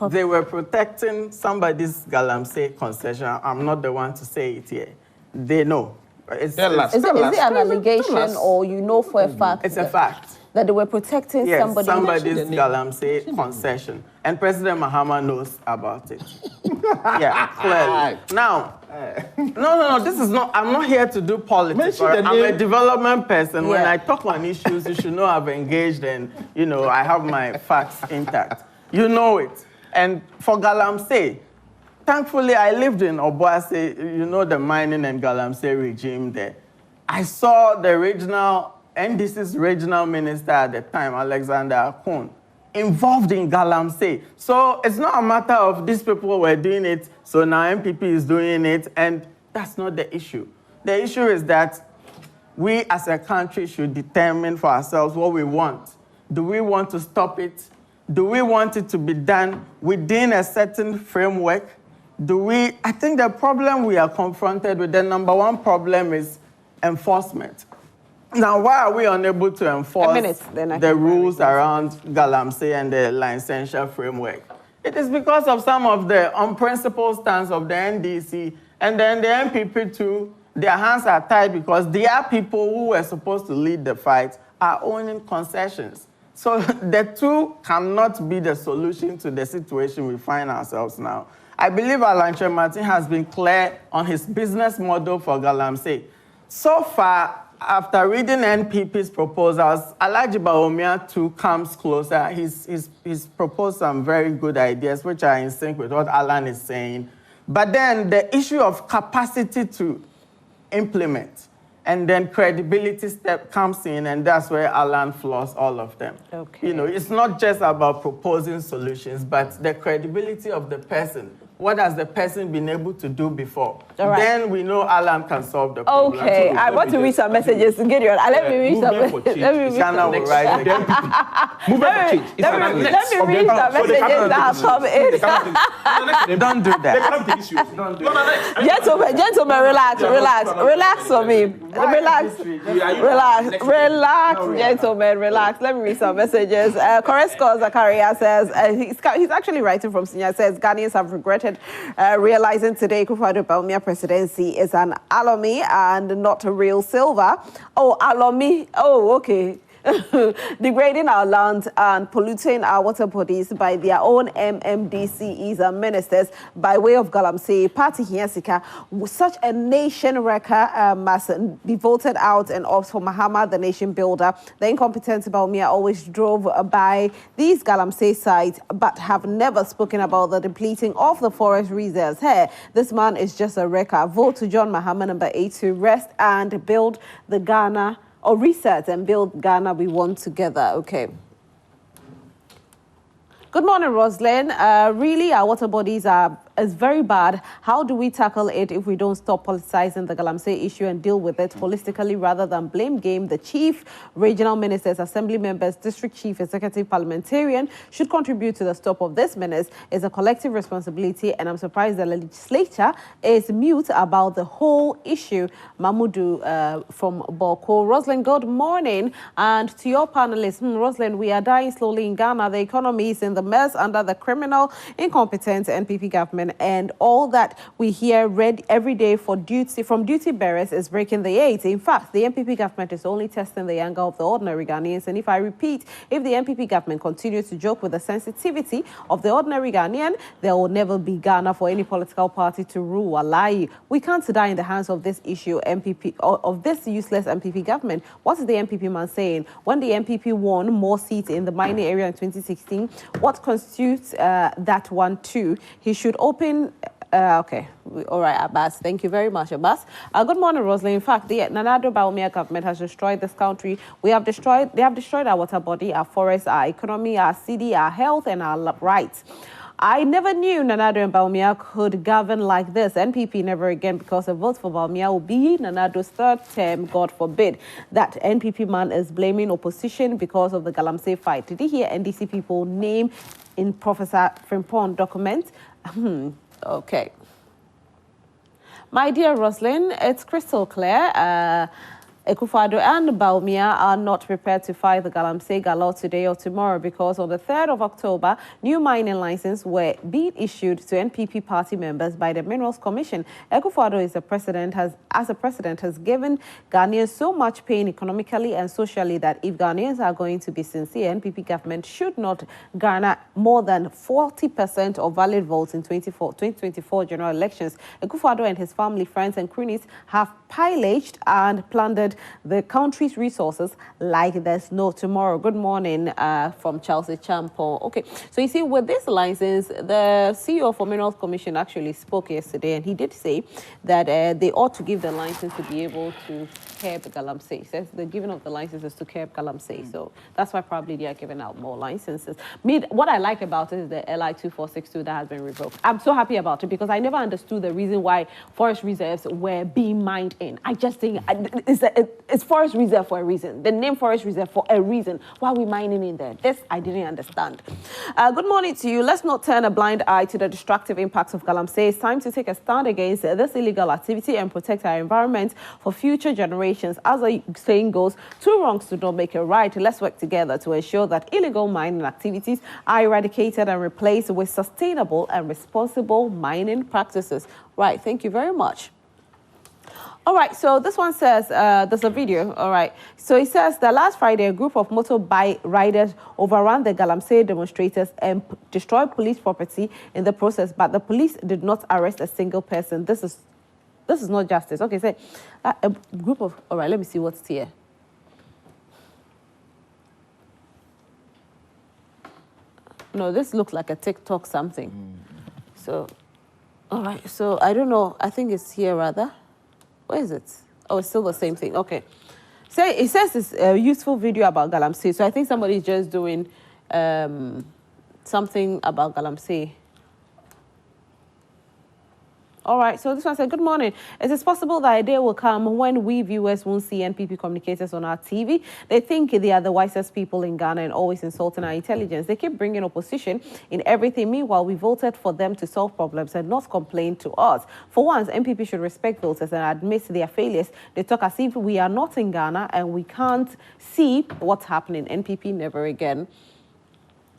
They were protecting somebody's Galamsey concession. I'm not the one to say it here. They know. Is it an allegation, or for a fact? It's a fact. That they were protecting somebody's Galamsey concession. And President Mahama knows about it. Yeah, clearly. Now, no, this is not, I'm not here to do politics. I'm a development person. Yeah. When I talk on issues, you should know I've engaged and, I have my facts intact. You know it. And for Galamsey, thankfully, I lived in Obuasi, the mining and Galamsey regime there. I saw the NDC's regional minister at the time, Alexander Akun, involved in Galamsey. So it's not a matter of these people were doing it, so now MPP is doing it, and that's not the issue. The issue is that we as a country should determine for ourselves what we want. Do we want to stop it? Do we want it to be done within a certain framework? I think the problem we are confronted with, the number one problem is enforcement. Now, why are we unable to enforce the rules around Galamsey and the licensure framework? It is because of some of the unprincipled stance of the NDC, and then the MPP too, their hands are tied because their people who were supposed to lead the fight are owning concessions. So the two cannot be the solution to the situation we find ourselves now. I believe Alan Kyerematen has been clear on his business model for Galamsey. So far, after reading NPP's proposals, Alhaji Bawumia too comes closer. He's proposed some very good ideas, which are in sync with what Alan is saying. But then the issue of capacity to implement and then credibility step comes in, and that's where Alan flaws all of them. Okay. It's not just about proposing solutions, but the credibility of the person. What has the person been able to do before? Right. Then we know Alan can solve the problem. Okay, I want to read some messages. Gideon, let me read some messages. Ghana will rise again. Let me read some messages that have come in. Don't do that. Gentlemen, relax for me. Relax. Relax, gentlemen, relax. Let me read some messages. Koresko Zakaria says, he's actually writing from Senior, says, Ghanaians have regretted realizing today Akufo-Addo Bawumia presidency is an alomi and not a real silver. Oh, alomi. Oh, okay. Degrading our land and polluting our water bodies by their own MMDCEs and ministers by way of Galamsey, Party Hiensika. Such a nation wrecker must be voted out and opt for Mahama, the nation builder. The incompetent Bawumia always drove by these Galamsey sites but have never spoken about the depleting of the forest reserves. Hey, this man is just a wrecker. Vote to John Mahama, number 8, to rest and build the Ghana, or reset and build Ghana we want together. Okay. Good morning, Roslyn. Really, our water bodies is very bad. How do we tackle it if we don't stop politicizing the Galamsey issue and deal with it holistically rather than blame game? The chief, regional ministers, assembly members, district chief, executive, parliamentarian should contribute to the stop of this menace. It's a collective responsibility, and I'm surprised the legislature is mute about the whole issue. Mahmudu from Boko. Roslyn, good morning. And to your panelists, Roslyn, we are dying slowly in Ghana. The economy is in the mess under the criminal, incompetent NPP government, and all that we hear read every day from duty bearers is breaking the eight. In fact, the NPP government is only testing the anger of the ordinary Ghanaians. And if I repeat, if the NPP government continues to joke with the sensitivity of the ordinary Ghanaian, there will never be Ghana for any political party to rule. Wallahi, we can't die in the hands of this issue, of this useless NPP government. What is the NPP man saying? When the NPP won more seats in the mining area in 2016, what constitutes that one too? He should open. Okay, all right, Abbas. Thank you very much, Abbas. Good morning, Roslyn. In fact, the Nana-Addo Bawumia government has destroyed this country. They have destroyed our water body, our forests, our economy, our city, our health, and our rights. I never knew Nana-Addo and Bawumia could govern like this. NPP never again, because a vote for Bawumia will be Nana-Addo's third term, God forbid. That NPP man is blaming opposition because of the Galamsey fight. Did he hear NDC people name in Professor Frimpong document? Okay. My dear Roslyn, it's crystal clear. Akufo-Addo and Bawumia are not prepared to fight the Galamsey Gala today or tomorrow, because on the 3rd of October, new mining licenses were being issued to NPP party members by the Minerals Commission. Akufo-Addo as a president has given Ghanaians so much pain economically and socially that if Ghanaians are going to be sincere, NPP government should not garner more than 40% of valid votes in 2024 general elections. Akufo-Addo and his family, friends and cronies have pillaged and plundered the country's resources like there's no tomorrow. Good morning from Chelsea Champo. Okay, so you see, with this license, the CEO of the Minerals Commission actually spoke yesterday, and he did say that they ought to give the license to be able to curb Galamsey. He says the giving of the licenses to curb Galamsey. So that's why probably they are giving out more licenses. What I like about it is the LI 2462 that has been revoked. I'm so happy about it, because I never understood the reason why forest reserves were being mined in. I just think it's forest reserve for a reason. The name forest reserve for a reason. Why are we mining in there? This I didn't understand. Good morning to you. Let's not turn a blind eye to the destructive impacts of Galamsey. It's time to take a stand against this illegal activity and protect our environment for future generations. As the saying goes, two wrongs do not make a right. Let's work together to ensure that illegal mining activities are eradicated and replaced with sustainable and responsible mining practices. Right, thank you very much. All right, so this one says, there's a video, all right. So it says that last Friday, a group of motorbike riders overran the Galamsey demonstrators and destroyed police property in the process, but the police did not arrest a single person. This is not justice. Okay, so a group of, all right, let me see what's here. No, this looks like a TikTok something. So, all right, so I don't know. I think it's here rather. Where is it? Oh, it's still the same thing. Okay. So it says it's a useful video about Galamsey. So I think somebody's just doing something about Galamsey. All right, so this one said, good morning. It is possible that a day will come when we viewers won't see NPP communicators on our TV. They think they are the wisest people in Ghana and always insulting our intelligence. They keep bringing opposition in everything. Meanwhile, we voted for them to solve problems and not complain to us. For once, NPP should respect voters and admit their failures. They talk as if we are not in Ghana and we can't see what's happening. NPP never again.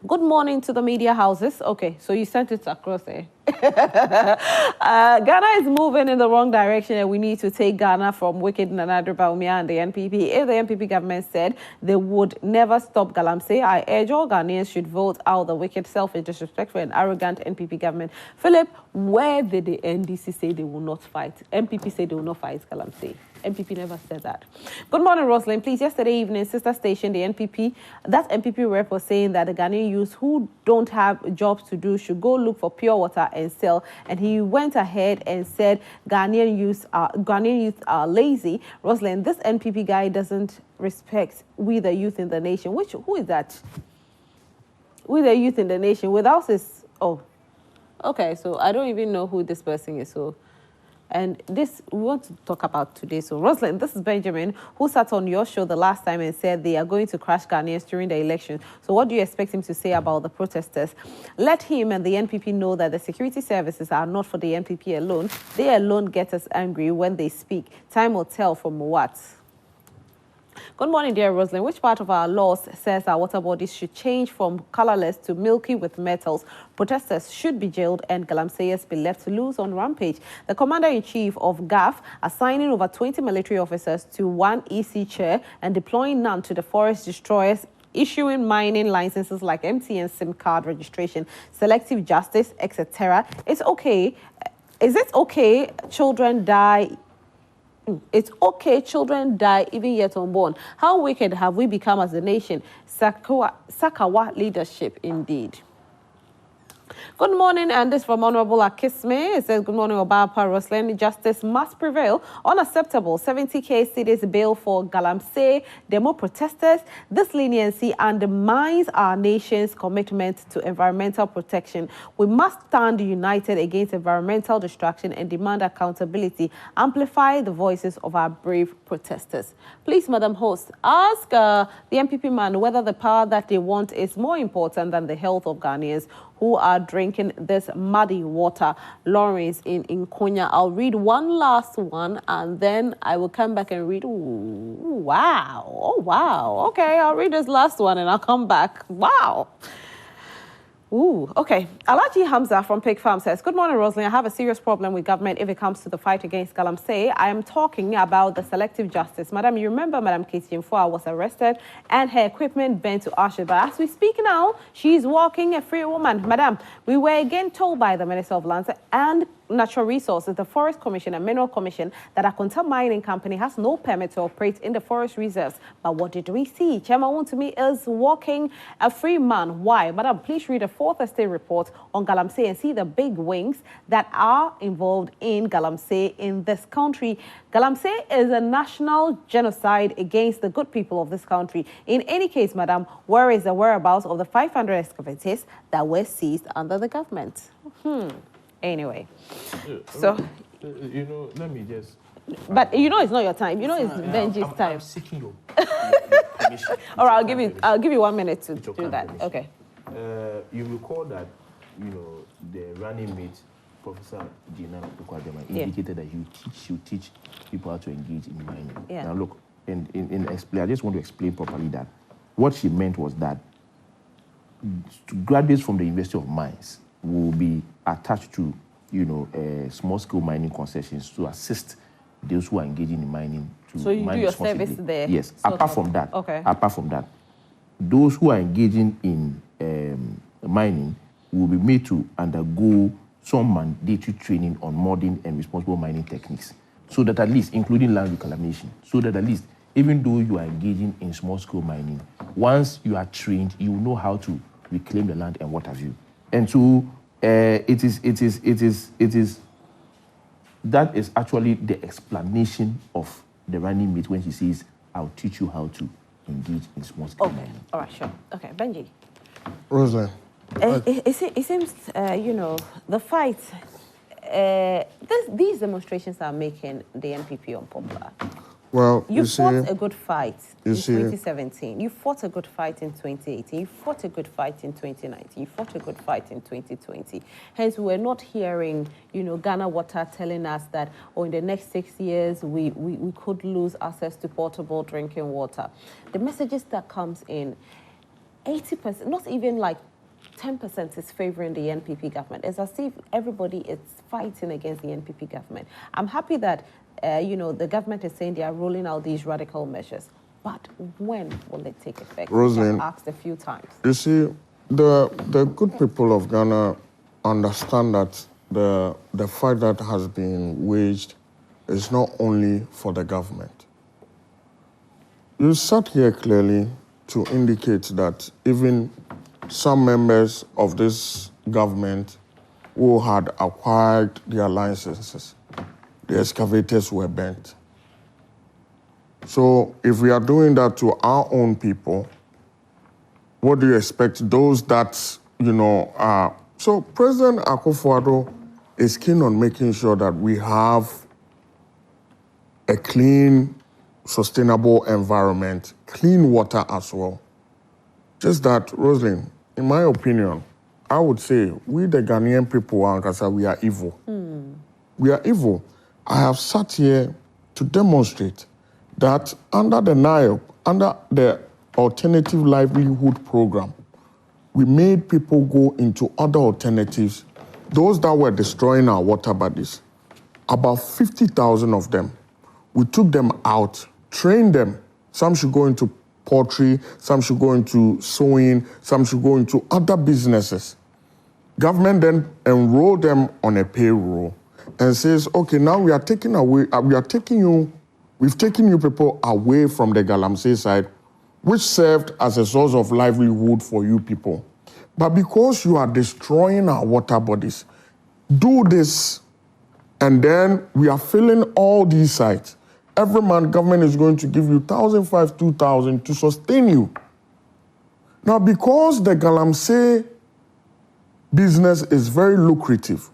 Good morning to the media houses. Okay, so you sent it across there. Ghana is moving in the wrong direction and we need to take Ghana from wicked Nana Baumia and the NPP. If the NPP government said they would never stop Galamsey, I urge all Ghanaians should vote out the wicked, selfish, disrespectful and arrogant NPP government. Philip, where did the NDC say they will not fight? NPP said they will not fight Galamsey. NPP never said that. Good morning, Rosalind. Please, yesterday evening, sister station, the NPP rep was saying that the Ghanaian youths who don't have jobs to do should go look for pure water and sell. And he went ahead and said Ghanaian youth are lazy. Rosalind, this NPP guy doesn't respect we the youth in the nation. Who is that? We the youth in the nation. Without this, oh, okay. So I don't even know who this person is. So. And this we want to talk about today. So, Rosalind, this is Benjamin, who sat on your show the last time and said they are going to crash Ghanaians during the election. So what do you expect him to say about the protesters? Let him and the NPP know that the security services are not for the NPP alone. They alone get us angry when they speak. Time will tell from what. Good morning, dear Rosalind. Which part of our laws says our water bodies should change from colorless to milky with metals? Protesters should be jailed and Galamseyers be left loose on rampage. The Commander-in-Chief of GAF assigning over 20 military officers to one EC chair and deploying none to the forest destroyers, issuing mining licenses like MTN SIM card registration, selective justice, etc. It's okay. Is it okay children die? It's okay children die even yet unborn. How wicked have we become as a nation? Sakawa leadership indeed. Good morning, and this from Honorable Akisme. It says, good morning, Obapa Rosalind. Justice must prevail. Unacceptable 70K cities bail for Galamsey demo protesters. This leniency undermines our nation's commitment to environmental protection. We must stand united against environmental destruction and demand accountability. Amplify the voices of our brave protesters. Please, Madam Host, ask the NPP man whether the power that they want is more important than the health of Ghanaians who are drinking this muddy water. Lawrence in Konya. I'll read one last one and then I will come back and read. Ooh, wow. Oh, wow. Okay, I'll read this last one and I'll come back. Wow. Ooh, okay. Alaji Hamza from Pig Farm says, good morning, Rosalind. I have a serious problem with government if it comes to the fight against Galamsey. I am talking about the selective justice. Madam, you remember Madam Casey Mfoa was arrested and her equipment burnt to ashes. But as we speak now, she's walking a free woman. Madam, we were again told by the Minister of Lands and Natural Resources, the Forest Commission and Mineral Commission, that a Akonta Mining Company has no permit to operate in the forest reserves. But what did we see? Chairman Wontumi is walking a free man. Why? Madam, please read a fourth estate report on Galamsey and see the big wings that are involved in Galamsey in this country. Galamsey is a national genocide against the good people of this country. In any case, Madam, where is the whereabouts of the 500 excavators that were seized under the government? Anyway, so you know, let me just. But you know, it's not your time. You know, it's Benji's time. I'm seeking your permission. All right, I'll give you 1 minute to do that. Permission. Okay. You recall that, you know, the running mate, Professor Gina Ukwadema, indicated that he would teach people how to engage in mining. Yeah. Now look, I just want to explain properly that what she meant was that graduates from the University of Mines will be attached to, you know, small-scale mining concessions to assist those who are engaging in mining. So you do your service there? Yes. Apart from that, those who are engaging in mining will be made to undergo some mandatory training on modern and responsible mining techniques, so that at least, including land reclamation, so that at least, even though you are engaging in small-scale mining, once you are trained, you will know how to reclaim the land and what have you. And so it is that is actually the explanation of the running mate when she says, I'll teach you how to engage in small-scale mining. All right, sure. Okay, Benji. Rosa. It seems, you know, the fight these demonstrations are making the NPP unpopular. Well, You you fought see, a good fight you in see- 2017. You fought a good fight in 2018. You fought a good fight in 2019. You fought a good fight in 2020. Hence, we're not hearing, Ghana Water telling us that, in the next 6 years, we could lose access to potable drinking water. The messages that comes in, 80%, not even like 10% is favoring the NPP government. It's as if everybody is fighting against the NPP government. I'm happy that, the government is saying they are rolling out these radical measures. But when will it take effect? Rosalind, I've asked a few times. You see, the good people of Ghana understand that the fight that has been waged is not only for the government. You sat here clearly to indicate that even some members of this government who had acquired their licenses, the excavators were burnt. So if we are doing that to our own people, what do you expect those that, are... So President Akufo-Addo is keen on making sure that we have a clean, sustainable environment, clean water as well. Just that, Rosalind, in my opinion, I would say we the Ghanaian people, Ankasa, we are evil. We are evil. I have sat here to demonstrate that under the NIOP, under the Alternative Livelihood Program, we made people go into other alternatives, those that were destroying our water bodies. About 50,000 of them. We took them out, trained them. Some should go into poultry, some should go into sewing, some should go into other businesses. Government then enrolled them on a payroll and says, okay, now we've taken you people away from the Galamsey side, which served as a source of livelihood for you people. But because you are destroying our water bodies, do this, and then we are filling all these sites. Every month, government is going to give you 1,500, 2,000 to sustain you. Now, because the Galamsey business is very lucrative,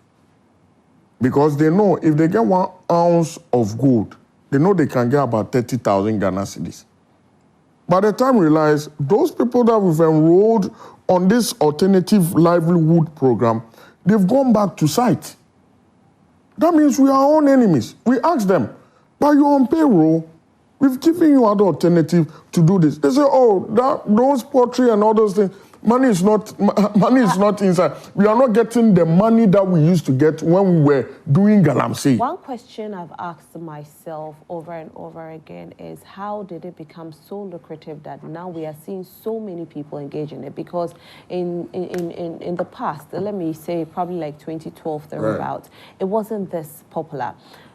because they know if they get 1 ounce of gold, they know they can get about 30,000 Ghana cedis. By the time we realize, those people that we've enrolled on this alternative livelihood program, they've gone back to site. That means we are our own enemies. We ask them, but you're on payroll, we've given you other alternative to do this. They say, those poultry and all those things, money is not inside. We are not getting the money that we used to get when we were doing Galamsey. One question I've asked myself over and over again is, how did it become so lucrative that now we are seeing so many people engage in it? Because in the past, let me say probably like 2012, thereabouts, it wasn't this popular.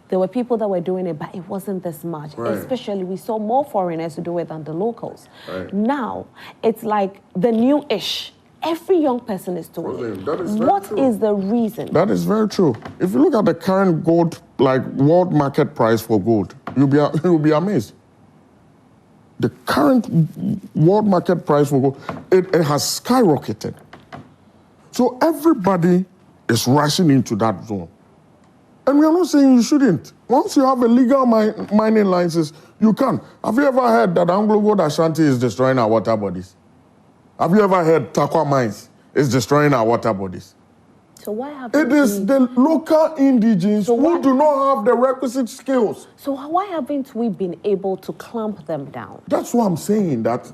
There were people that were doing it, but it wasn't this much. Right. Especially, we saw more foreigners do it than the locals. Right. Now, it's like the new-ish. Every young person is doing it. That is very What true. is the reason? That is very true. If you look at the current gold, like world market price for gold, you'll be amazed. The current world market price for gold, it has skyrocketed. So everybody is rushing into that zone. And we are not saying you shouldn't. Once you have a legal mining license, you can. Have you ever heard that Anglo Gold Ashanti is destroying our water bodies? Have you ever heard Takwa Mines is destroying our water bodies? So why haven't It is the local indigenes who do not have the requisite skills. So why haven't we been able to clamp them down? That's why I'm saying that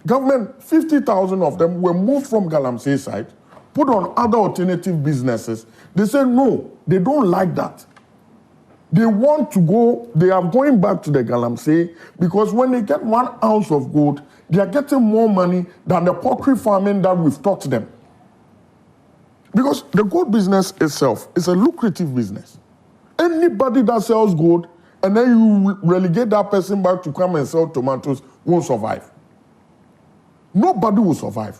government, 50,000 of them were moved from Galamsey side, put on other alternative businesses. They say no, they don't like that. They want to go, they are going back to the Galamsey because when they get 1 ounce of gold, they are getting more money than the poultry farming that we've taught them. Because the gold business itself is a lucrative business. Anybody that sells gold and then you relegate that person back to come and sell tomatoes won't survive. Nobody will survive.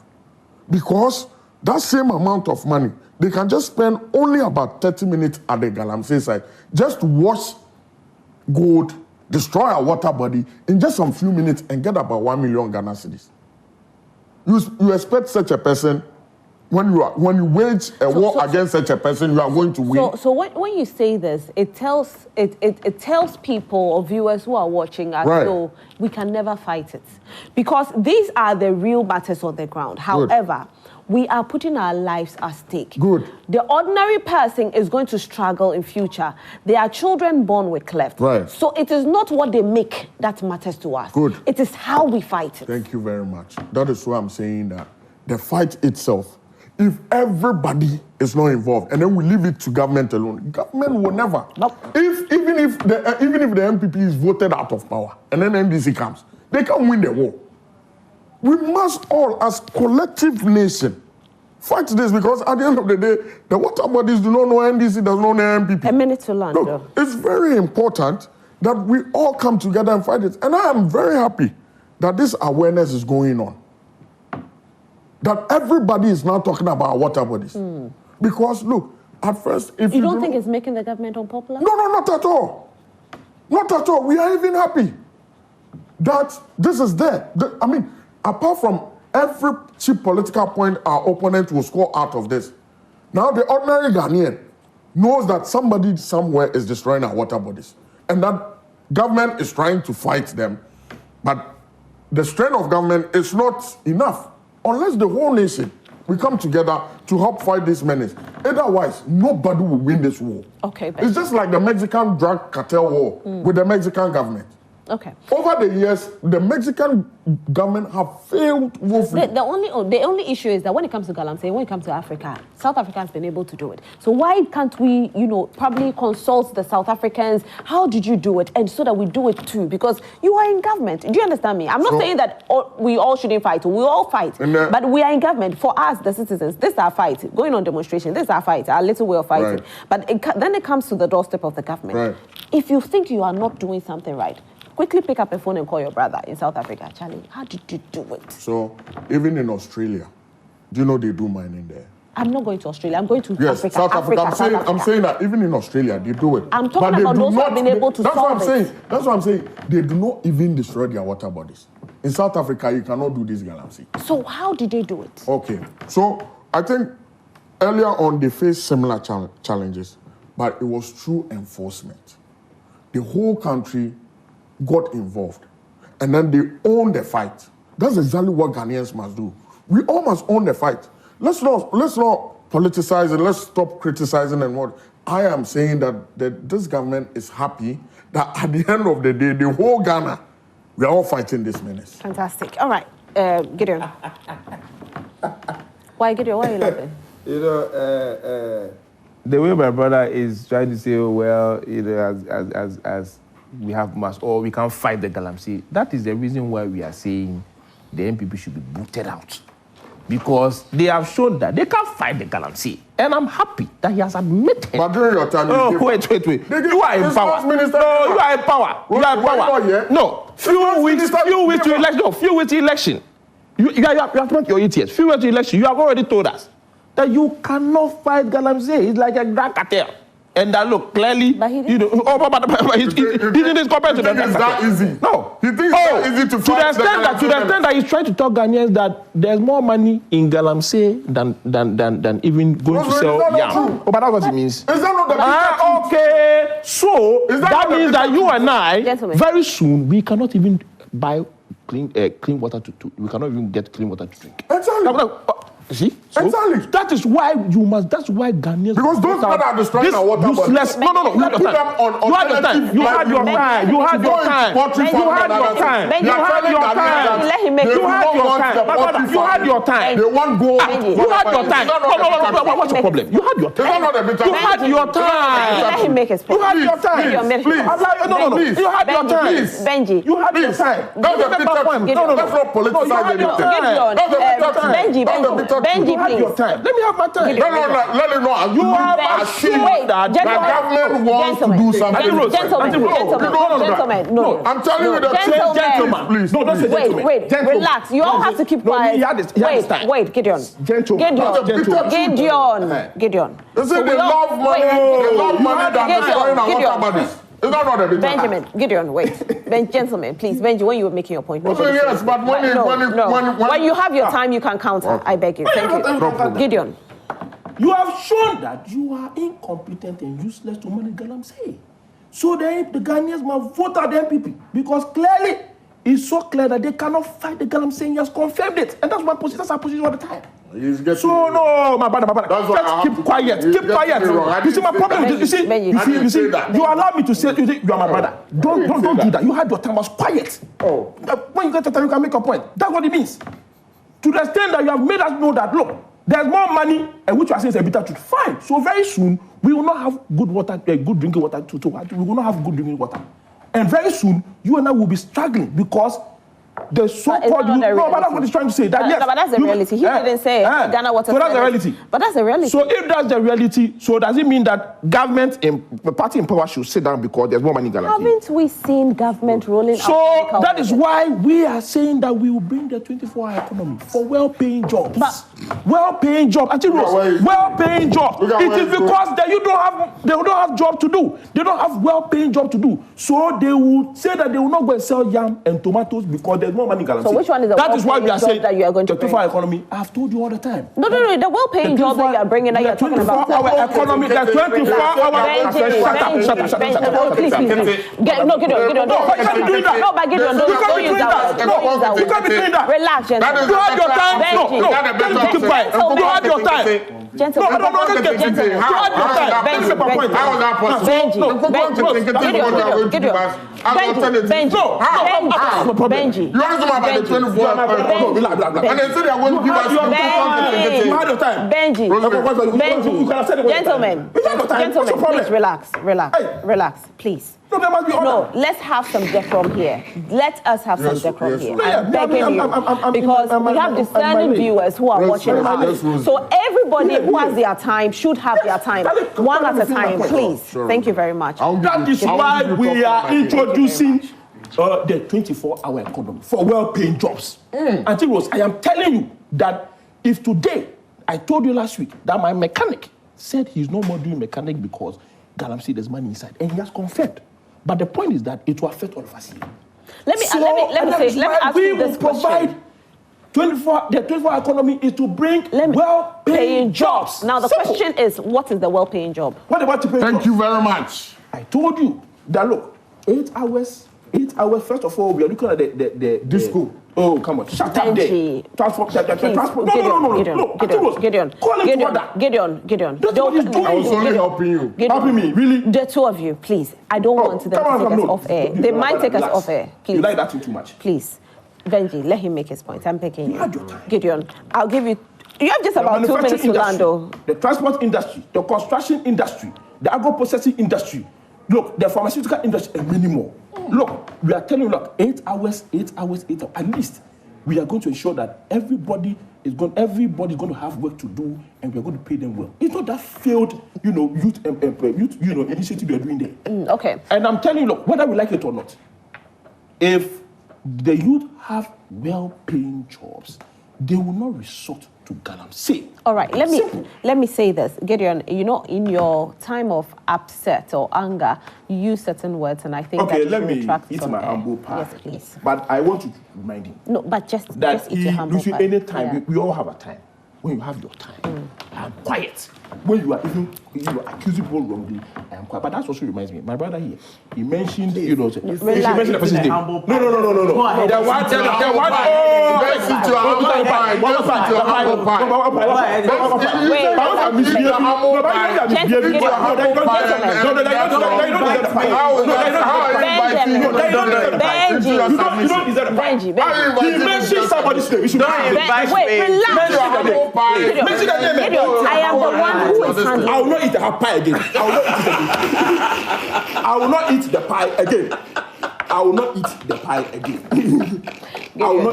Because that same amount of money, they can just spend only about 30 minutes at the Galamsey side just to wash gold, destroy our water body in just some few minutes and get about 1 million Ghana cedis. You expect such a person when you wage a war against such a person, you are going to win. So when you say this, it tells people or viewers who are watching as though we can never fight it, because these are the real matters on the ground. However, we are putting our lives at stake. Good. The ordinary person is going to struggle in future. There are children born with cleft. Right. So it is not what they make that matters to us. Good. It is how we fight it. Thank you very much. That is why I'm saying that the fight itself, if everybody is not involved and then we leave it to government alone, government will never. Nope. Even if the MPP is voted out of power and then NDC comes, they can win the war. We must all, as collective nation, fight this, because at the end of the day, the water bodies do not know NDC, does not know MPP. A minute to land. Look, it's very important that we all come together and fight it. And I am very happy that this awareness is going on. That everybody is now talking about water bodies. Because look, at first, if you don't think it's making the government unpopular? No, not at all. Not at all. We are even happy that this is there. I mean, apart from every cheap political point our opponent will score out of this, now the ordinary Ghanaian knows that somebody somewhere is destroying our water bodies and that government is trying to fight them, but the strength of government is not enough unless the whole nation we come together to help fight this menace. Otherwise, nobody will win this war. Okay, it's just like the Mexican drug cartel war with the Mexican government. Okay. Over the years, the Mexican government have failed woefully. The only issue is that when it comes to Galamsey, when it comes to Africa, South Africa has been able to do it. So why can't we, probably consult the South Africans? How did you do it? And so that we do it too, because you are in government. Do you understand me? I'm not saying that we all shouldn't fight. We all fight. But we are in government. For us, the citizens, this is our fight. Going on demonstration, this is our fight, our little way of fighting. But then it comes to the doorstep of the government. If you think you are not doing something right, quickly pick up a phone and call your brother in South Africa. Charlie, how did you do it? So, even in Australia, do you know they do mining there? I'm not going to Australia. I'm going to Africa. South Africa. I'm saying that even in Australia, they do it. I'm talking about those who have been able to solve it. That's what I'm saying. They do not even destroy their water bodies. In South Africa, you cannot do this, Galamsey. So how did they do it? Okay. So, I think earlier on, they faced similar challenges, but it was through enforcement. The whole country got involved, and then they own the fight. That's exactly what Ghanaians must do. We all must own the fight. Let's not politicize it. Let's stop criticizing and what. I am saying that this government is happy that at the end of the day, the whole Ghana, we are all fighting this menace. Fantastic. All right, Gideon. Why, Gideon? Why are you laughing? The way my brother is trying to say, well, as we must, or we can't fight the Galamsey. That is the reason why we are saying the MPP should be booted out. Because they have shown that they can't fight the Galamsey. And I'm happy that he has admitted. But during your time... wait. You are in power. No, you are in power. You are in power. No. Few weeks to election. You have to make your ETS. Few weeks to election. You have already told us that you cannot fight Galamsey. It's like a drug cartel. And that look clearly, but he didn't compare to the It's that easy. No. He thinks it's that easy to fight to the extent that he's trying to tell Ghanaians that there's more money in Galamsey than even going to sell yam. But that's what it means. Is that not the okay. So that means that you and I, Gentlemen, very soon, we cannot even buy clean water we cannot even get clean water to drink. Exactly. See? So exactly. That is why that's why Ghanaians... Because those that are destroying our water bodies... No. You had your time. You had your time. You had your time. You had your time. You had your time. Let him make it. You had your time. You had your time. They want gold. You had your time. No. What's the problem? You had your time. You had your time. Let him make his point. You had your time. Please. No. You had your time. Benji. You had your time. That's not politicize anything. Benji, you had your time. Let me have my time. No. Let it know. You have assumed that the government wants to do something. Gentlemen, no. I'm telling you the truth. Gentlemen, please. No, don't say gentlemen. Wait. Relax. You all have to keep quiet. Wait, Gideon. Gentlemen. Gideon. They say they love money. They love money than destroying our water bodies. Is that not a bit? Benjamin, Gideon, wait. Gentlemen, please, Benji, when you were making your point. Yes, but when you have your time, you can counter. Okay. I beg you. Thank you. No Gideon. You have shown that you are incompetent and useless to manage Galamsey. So then the Ghanaians must vote out the MPP because clearly it's so clear that they cannot fight the Galamsey. He has confirmed it, and that's my position. That's our position all the time. So no, my brother. Just keep quiet. Keep quiet. You see my problem. You see, you allow me to say you are my brother. Don't do that. You had your time. Was quiet. Oh, when you get the time, you can make a point. That's what it means. To the extent that you have made us know that look, there's more money, and which you are saying is a bitter truth. Fine. So very soon we will not have good water, good drinking water. We will not have good drinking water, and very soon you and I will be struggling because. The so-called but that's what he's trying to say. That, yes, but that's the reality. He didn't say Ghana water. So that's the reality. But that's the reality. So if that's the reality, so does it mean that government, the party in power should sit down because there's more money in Ghana? Haven't we seen government rolling out? So that is why we are saying that we will bring the 24-hour economy for well-paying jobs. But well-paying jobs. I think well-paying jobs. It is because they don't have job to do. They don't have well-paying job to do. So they will say that they will not go and sell yam and tomatoes because there's more money in Galamsey. So which one is the that is why we are saying that you are going to the 24-hour economy. I've told you all the time. No, the well-paying job that you are bringing that you are talking about. The 24-hour economy, the 24-hour. Shut up. Please. Get on. No, but Gideon, don't use that. You can't be doing that. Relax, gentlemen. You had your time. No. Keep quiet. You had your time. Gentlemen. No, you had your time. Benji. You want to talk about the 24 hours? And they say they are going to give us you had your time. Benji. Gentlemen, please relax, please. No, there must be order. No, let's have some decorum here. Let us have some decorum here. I'm begging you. Because we have discerning viewers who are watching us. So everybody who has their time should have their time. One at a time, please. Thank you very much. That is why we are introducing the 24-hour economy for well-paying jobs. Auntie Rose, I am telling you that if today, I told you last week that my mechanic said he's no more doing mechanic because Galamsey there's money inside, and he has confirmed. But the point is that it will affect all of us here. Let me ask you this question. The 24-hour economy is to bring well-paying jobs. Now the question is, what is the well-paying job? What about to pay Thank you very much. I told you that look, 8 hours. First of all, we are looking at the disco. Oh, come on. Shut up there. Transport. Gideon. Gideon. That's what he's doing. I was only helping you. Helping me, really? The two of you, please. I don't want them to take us off air. They might take us off air. Please. You like that too much. Please. Benji, let him make his point. I'm picking you. Gideon, I'll give you... You have just about 2 minutes to land, though. The transport industry, the construction industry, the agro-processing industry, look, the pharmaceutical industry, and many more. Look, we are telling you, look, 8 hours. At least we are going to ensure that everybody is going to have work to do, and we are going to pay them well. It's not that failed, youth initiative we are doing there. Okay. And I'm telling you, look, whether we like it or not, if the youth have well-paying jobs, they will not resort to Galamsey. All right, let me say this, Gideon. In your time of upset or anger, you use certain words, and I think that you should retract eat from my humble pie. Yes, please. But I want to remind him. No, but just eat your humble pie. Any time, we all have a time. When you have your time, I'm quiet. When you are even accusing people wrongly, I am quiet. But that also reminds me, my brother here, he mentioned, he mentioned the person's name. No. The one. Benji. He mentioned somebody's name. Wait, relax. I am the one who is handling. I will not eat the pie again. I will not eat the pie again. I will not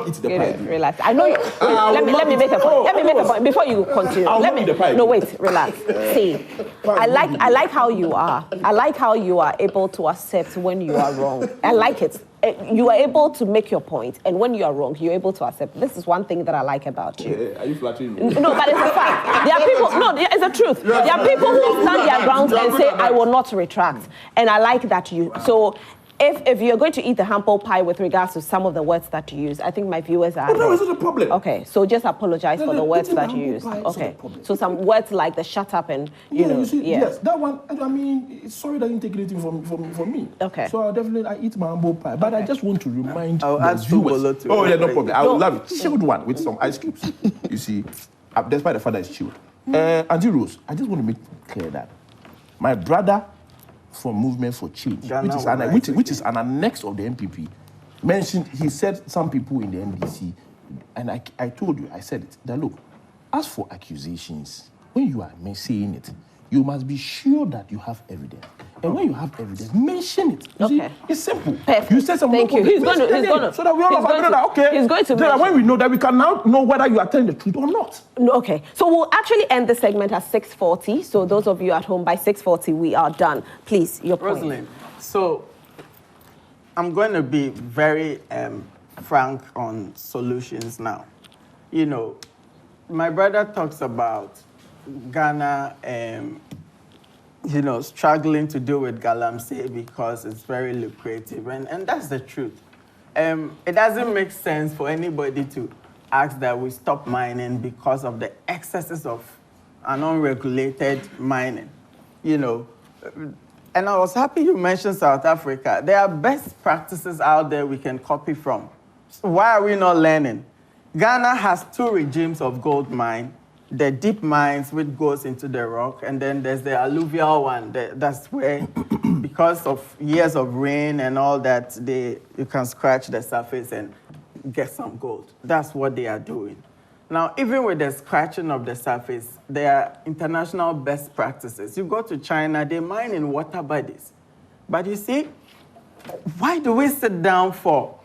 eat the pie again. Relax. I know you. Let me make a point. Let me make a point before you continue. No, wait. Relax. See, I like how you are. I like how you are able to accept when you are wrong. I like it. you are able to make your point, and when you are wrong, you're able to accept. This is one thing that I like about you. Are you flattering me? No, but it's a fact. There are people. No, it's the truth. There are people who stand their ground and say, "I will not retract," and I like that you. So. If you're going to eat the humble pie with regards to some of the words that you use, I think my viewers are... No, it's not a problem. Okay, so just apologize for the words that you used. Pie, okay, so some words like the shut up and, you see, yes, that one, I mean, sorry that you didn't take anything from me. Okay. So I eat my humble pie, but I just want to remind I'll add viewers. Oh, yeah, no problem. I will love it. Chilled one with some ice cubes. You see, despite the fact that it's chilled. Auntie Rose, I just want to make clear that my brother from Movement for Change, which is an annex of the MPP, mentioned, he said some people in the NDC, and I told you, I said it, that look, as for accusations, when you are saying it, you must be sure that you have evidence. And when you have evidence, mention it. You see, it's simple. Perfect. You say something. Thank you. He's going to. So that we all agree that, okay, he's going to so that when we know that we can now know whether you are telling the truth or not. Okay. So we'll actually end the segment at 6:40. So those of you at home, by 6:40, we are done. Please, your point. Rosalind, so I'm going to be very frank on solutions now. You know, my brother talks about Ghana, struggling to do with Galamsey because it's very lucrative, and that's the truth. It doesn't make sense for anybody to ask that we stop mining because of the excesses of an unregulated mining, And I was happy you mentioned South Africa. There are best practices out there we can copy from. So why are we not learning? Ghana has 2 regimes of gold mine. The deep mines, which goes into the rock, and then there's the alluvial one. That's where, because of years of rain and all that, you can scratch the surface and get some gold. That's what they are doing. Now, even with the scratching of the surface, there are international best practices. You go to China, they mine in water bodies. But you see, why do we sit down for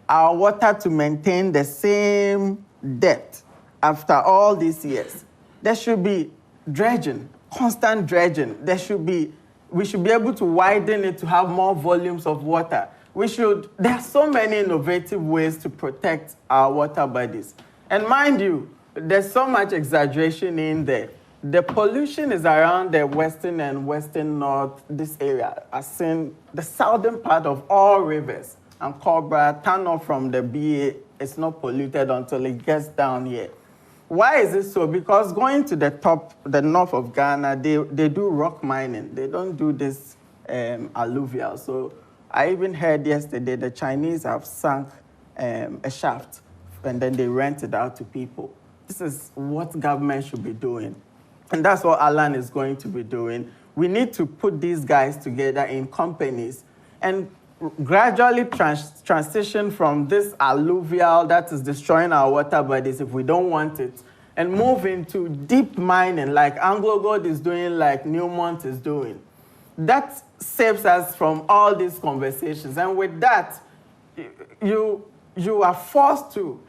our water to maintain the same depth after all these years? There should be dredging, constant dredging. We should be able to widen it to have more volumes of water. There are so many innovative ways to protect our water bodies. And mind you, there's so much exaggeration in there. The pollution is around the western and western north, this area, as in the southern part of all rivers. And Cobra, turn off from the BA, it's not polluted until it gets down here. Why is it so? Because going to the north of Ghana, they do rock mining. They don't do this alluvial. So I even heard yesterday the Chinese have sunk a shaft and then they rent it out to people. This is what government should be doing. And that's what Alan is going to be doing. We need to put these guys together in companies and gradually transition from this alluvial that is destroying our water bodies if we don't want it, and move into deep mining like Anglo Gold is doing, like Newmont is doing. That saves us from all these conversations. And with that, you are forced to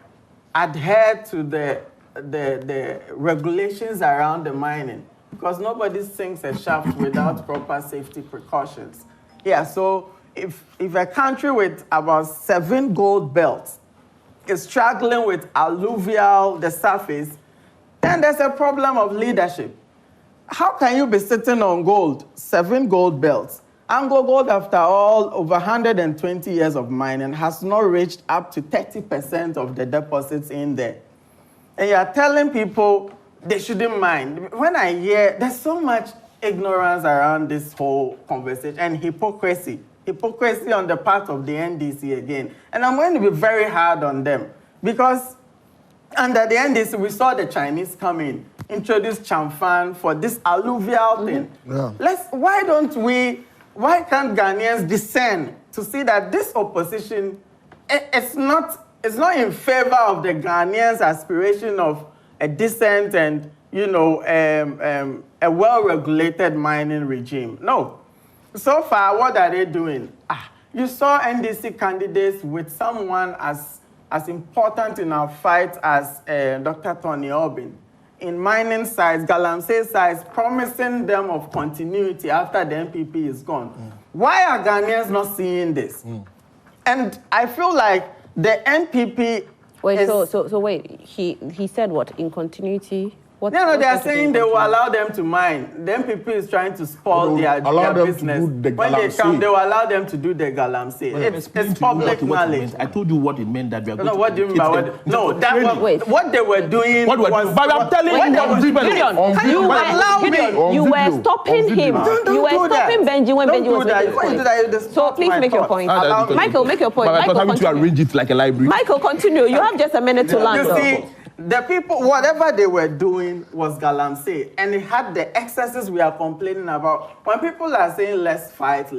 adhere to the regulations around the mining, because nobody sinks a shaft without proper safety precautions. Yeah, so if a country with about 7 gold belts is struggling with alluvial, the surface, then there's a problem of leadership. How can you be sitting on gold, 7 gold belts? Anglo Gold, after all, over 120 years of mining, has not reached up to 30% of the deposits in there. And you're telling people they shouldn't mine. When I hear, there's so much ignorance around this whole conversation and hypocrisy. Hypocrisy on the part of the NDC again. And I'm going to be very hard on them, because under the NDC, we saw the Chinese come in, introduce Chamfan for this alluvial thing. Yeah. Why can't Ghanaians discern to see that this opposition, it's not in favor of the Ghanaians' aspiration of a decent and, a well-regulated mining regime? No. So far, what are they doing? You saw NDC candidates with someone as important in our fight as Dr. Tony Obin. In mining sites, Galamsey sites, promising them of continuity after the MPP is gone. Why are Ghanaians not seeing this? And I feel like the NPP Wait, is... so wait, he said what? In continuity? What, No, they are what saying they will allow them to mine. The NPP is trying to spoil their business. To do the when they Galamsey. come, they will allow them to do the Galamsey. It's public knowledge. I told you what it meant that we are going No, to what do you mean by what? No, that was what they were doing. What was, but I'm telling Wait, you, no, Gideon, you were stopping him. You were stopping Benji when Benji was making his point. So please make your point. Michael, make your point. But I'm having to arrange it like a library. Michael, continue. You have just a minute to land. You see, the people, whatever they were doing was Galamsey, and it had the excesses we are complaining about. When people are saying let's fight,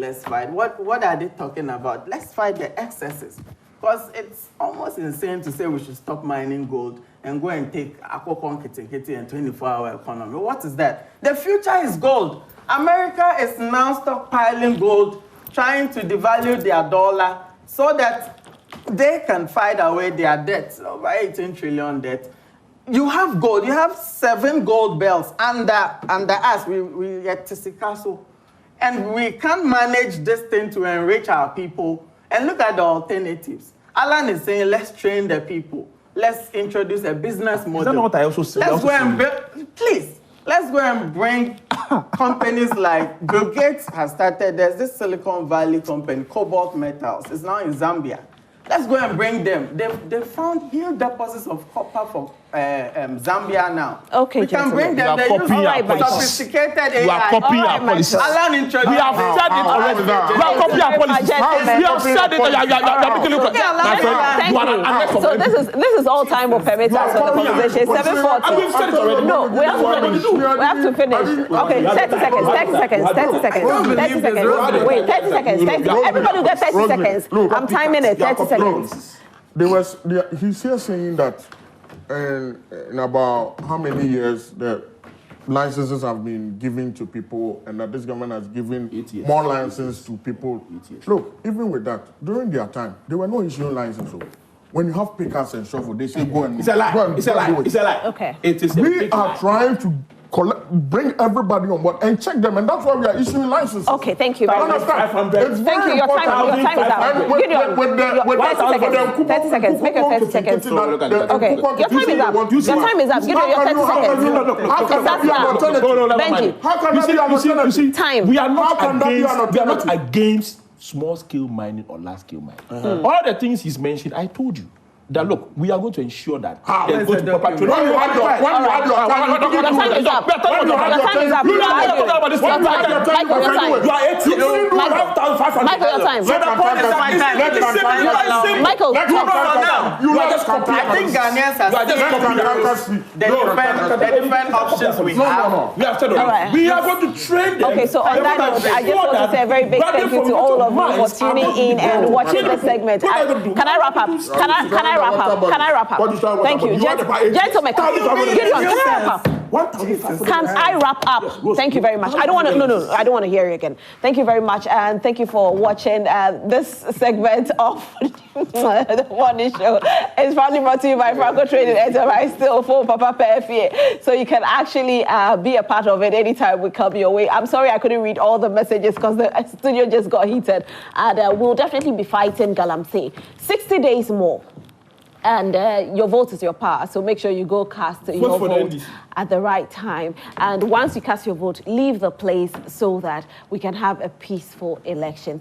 what are they talking about? Let's fight the excesses. Because it's almost insane to say we should stop mining gold and go and take Akokon Kitty and 24-hour economy. What is that? The future is gold. America is now stockpiling gold, trying to devalue their dollar so that they can fight away their debts, over 18 trillion debt. You have gold. You have 7 gold belts under us. We get Tisikaso. And we can't manage this thing to enrich our people. And look at the alternatives. Alan is saying, let's train the people. Let's introduce a business model. Is that not what I also said? Let's go and build, please. Let's go and bring companies like Bill Gates has started. There's this Silicon Valley company, Cobalt Metals. It's now in Zambia. Let's go and bring them. They found huge deposits of copper for Zambia now. Okay, we can bring them. They use sophisticated AI. You are copying our policies. Alan introduced. We have said it already. You are copying our policies. We have said it. My friend, you are an arrest of So this is all time will permit us for the conversation. 7:40. No, we have to finish. Okay, 30 seconds. Wait, 30 seconds. Everybody will get 30 seconds. I'm timing it. 30 seconds. He's here saying that in about how many years the licenses have been given to people and that this government has given more licenses to people. Look, even with that, during their time, there were no issuing licenses. When you have pickers and shovel, they say go and... It's a lie. It's a lie. It's a lie. Okay. We are trying to bring everybody on board and check them, and that's why we are issuing licenses. Okay, thank you very much. It's Thank you. Your time is up. Gideon, 30 seconds. Make your 30 seconds. Okay, your time is up. Your time is up. Gideon, your 30 seconds. How can that be an alternative? Benji. How can that be an alternative? You see, time. We are not against small-scale mining or large-scale mining. All the things he's mentioned, I told you. That look, we are going to ensure that they go to proper training. When you have your time is up. Your time is up. You are 18. Michael, your time. So the point is Michael, you are just copying. I think Ghanaians are still the different options we have. We have said already. We are going to train them. Okay, so on that note, I just want to say a very big thank you to all of you for tuning in and watching the segment. Can I wrap up? Can I wrap up? Thank you. Gentlemen, Gideon, can I wrap up? Can I wrap up? Thank you very much. I don't want to, no, I don't want to hear you again. Thank you very much, and thank you for watching this segment of the Morning Show. It's proudly brought to you by Franco Trading Enterprise, still for Papa PFA. So you can actually be a part of it anytime we come your way. I'm sorry I couldn't read all the messages because the studio just got heated. And we'll definitely be fighting Galamsey. 60 days more. And your vote is your power, so make sure you go cast your vote at the right time. And once you cast your vote, leave the place so that we can have a peaceful election.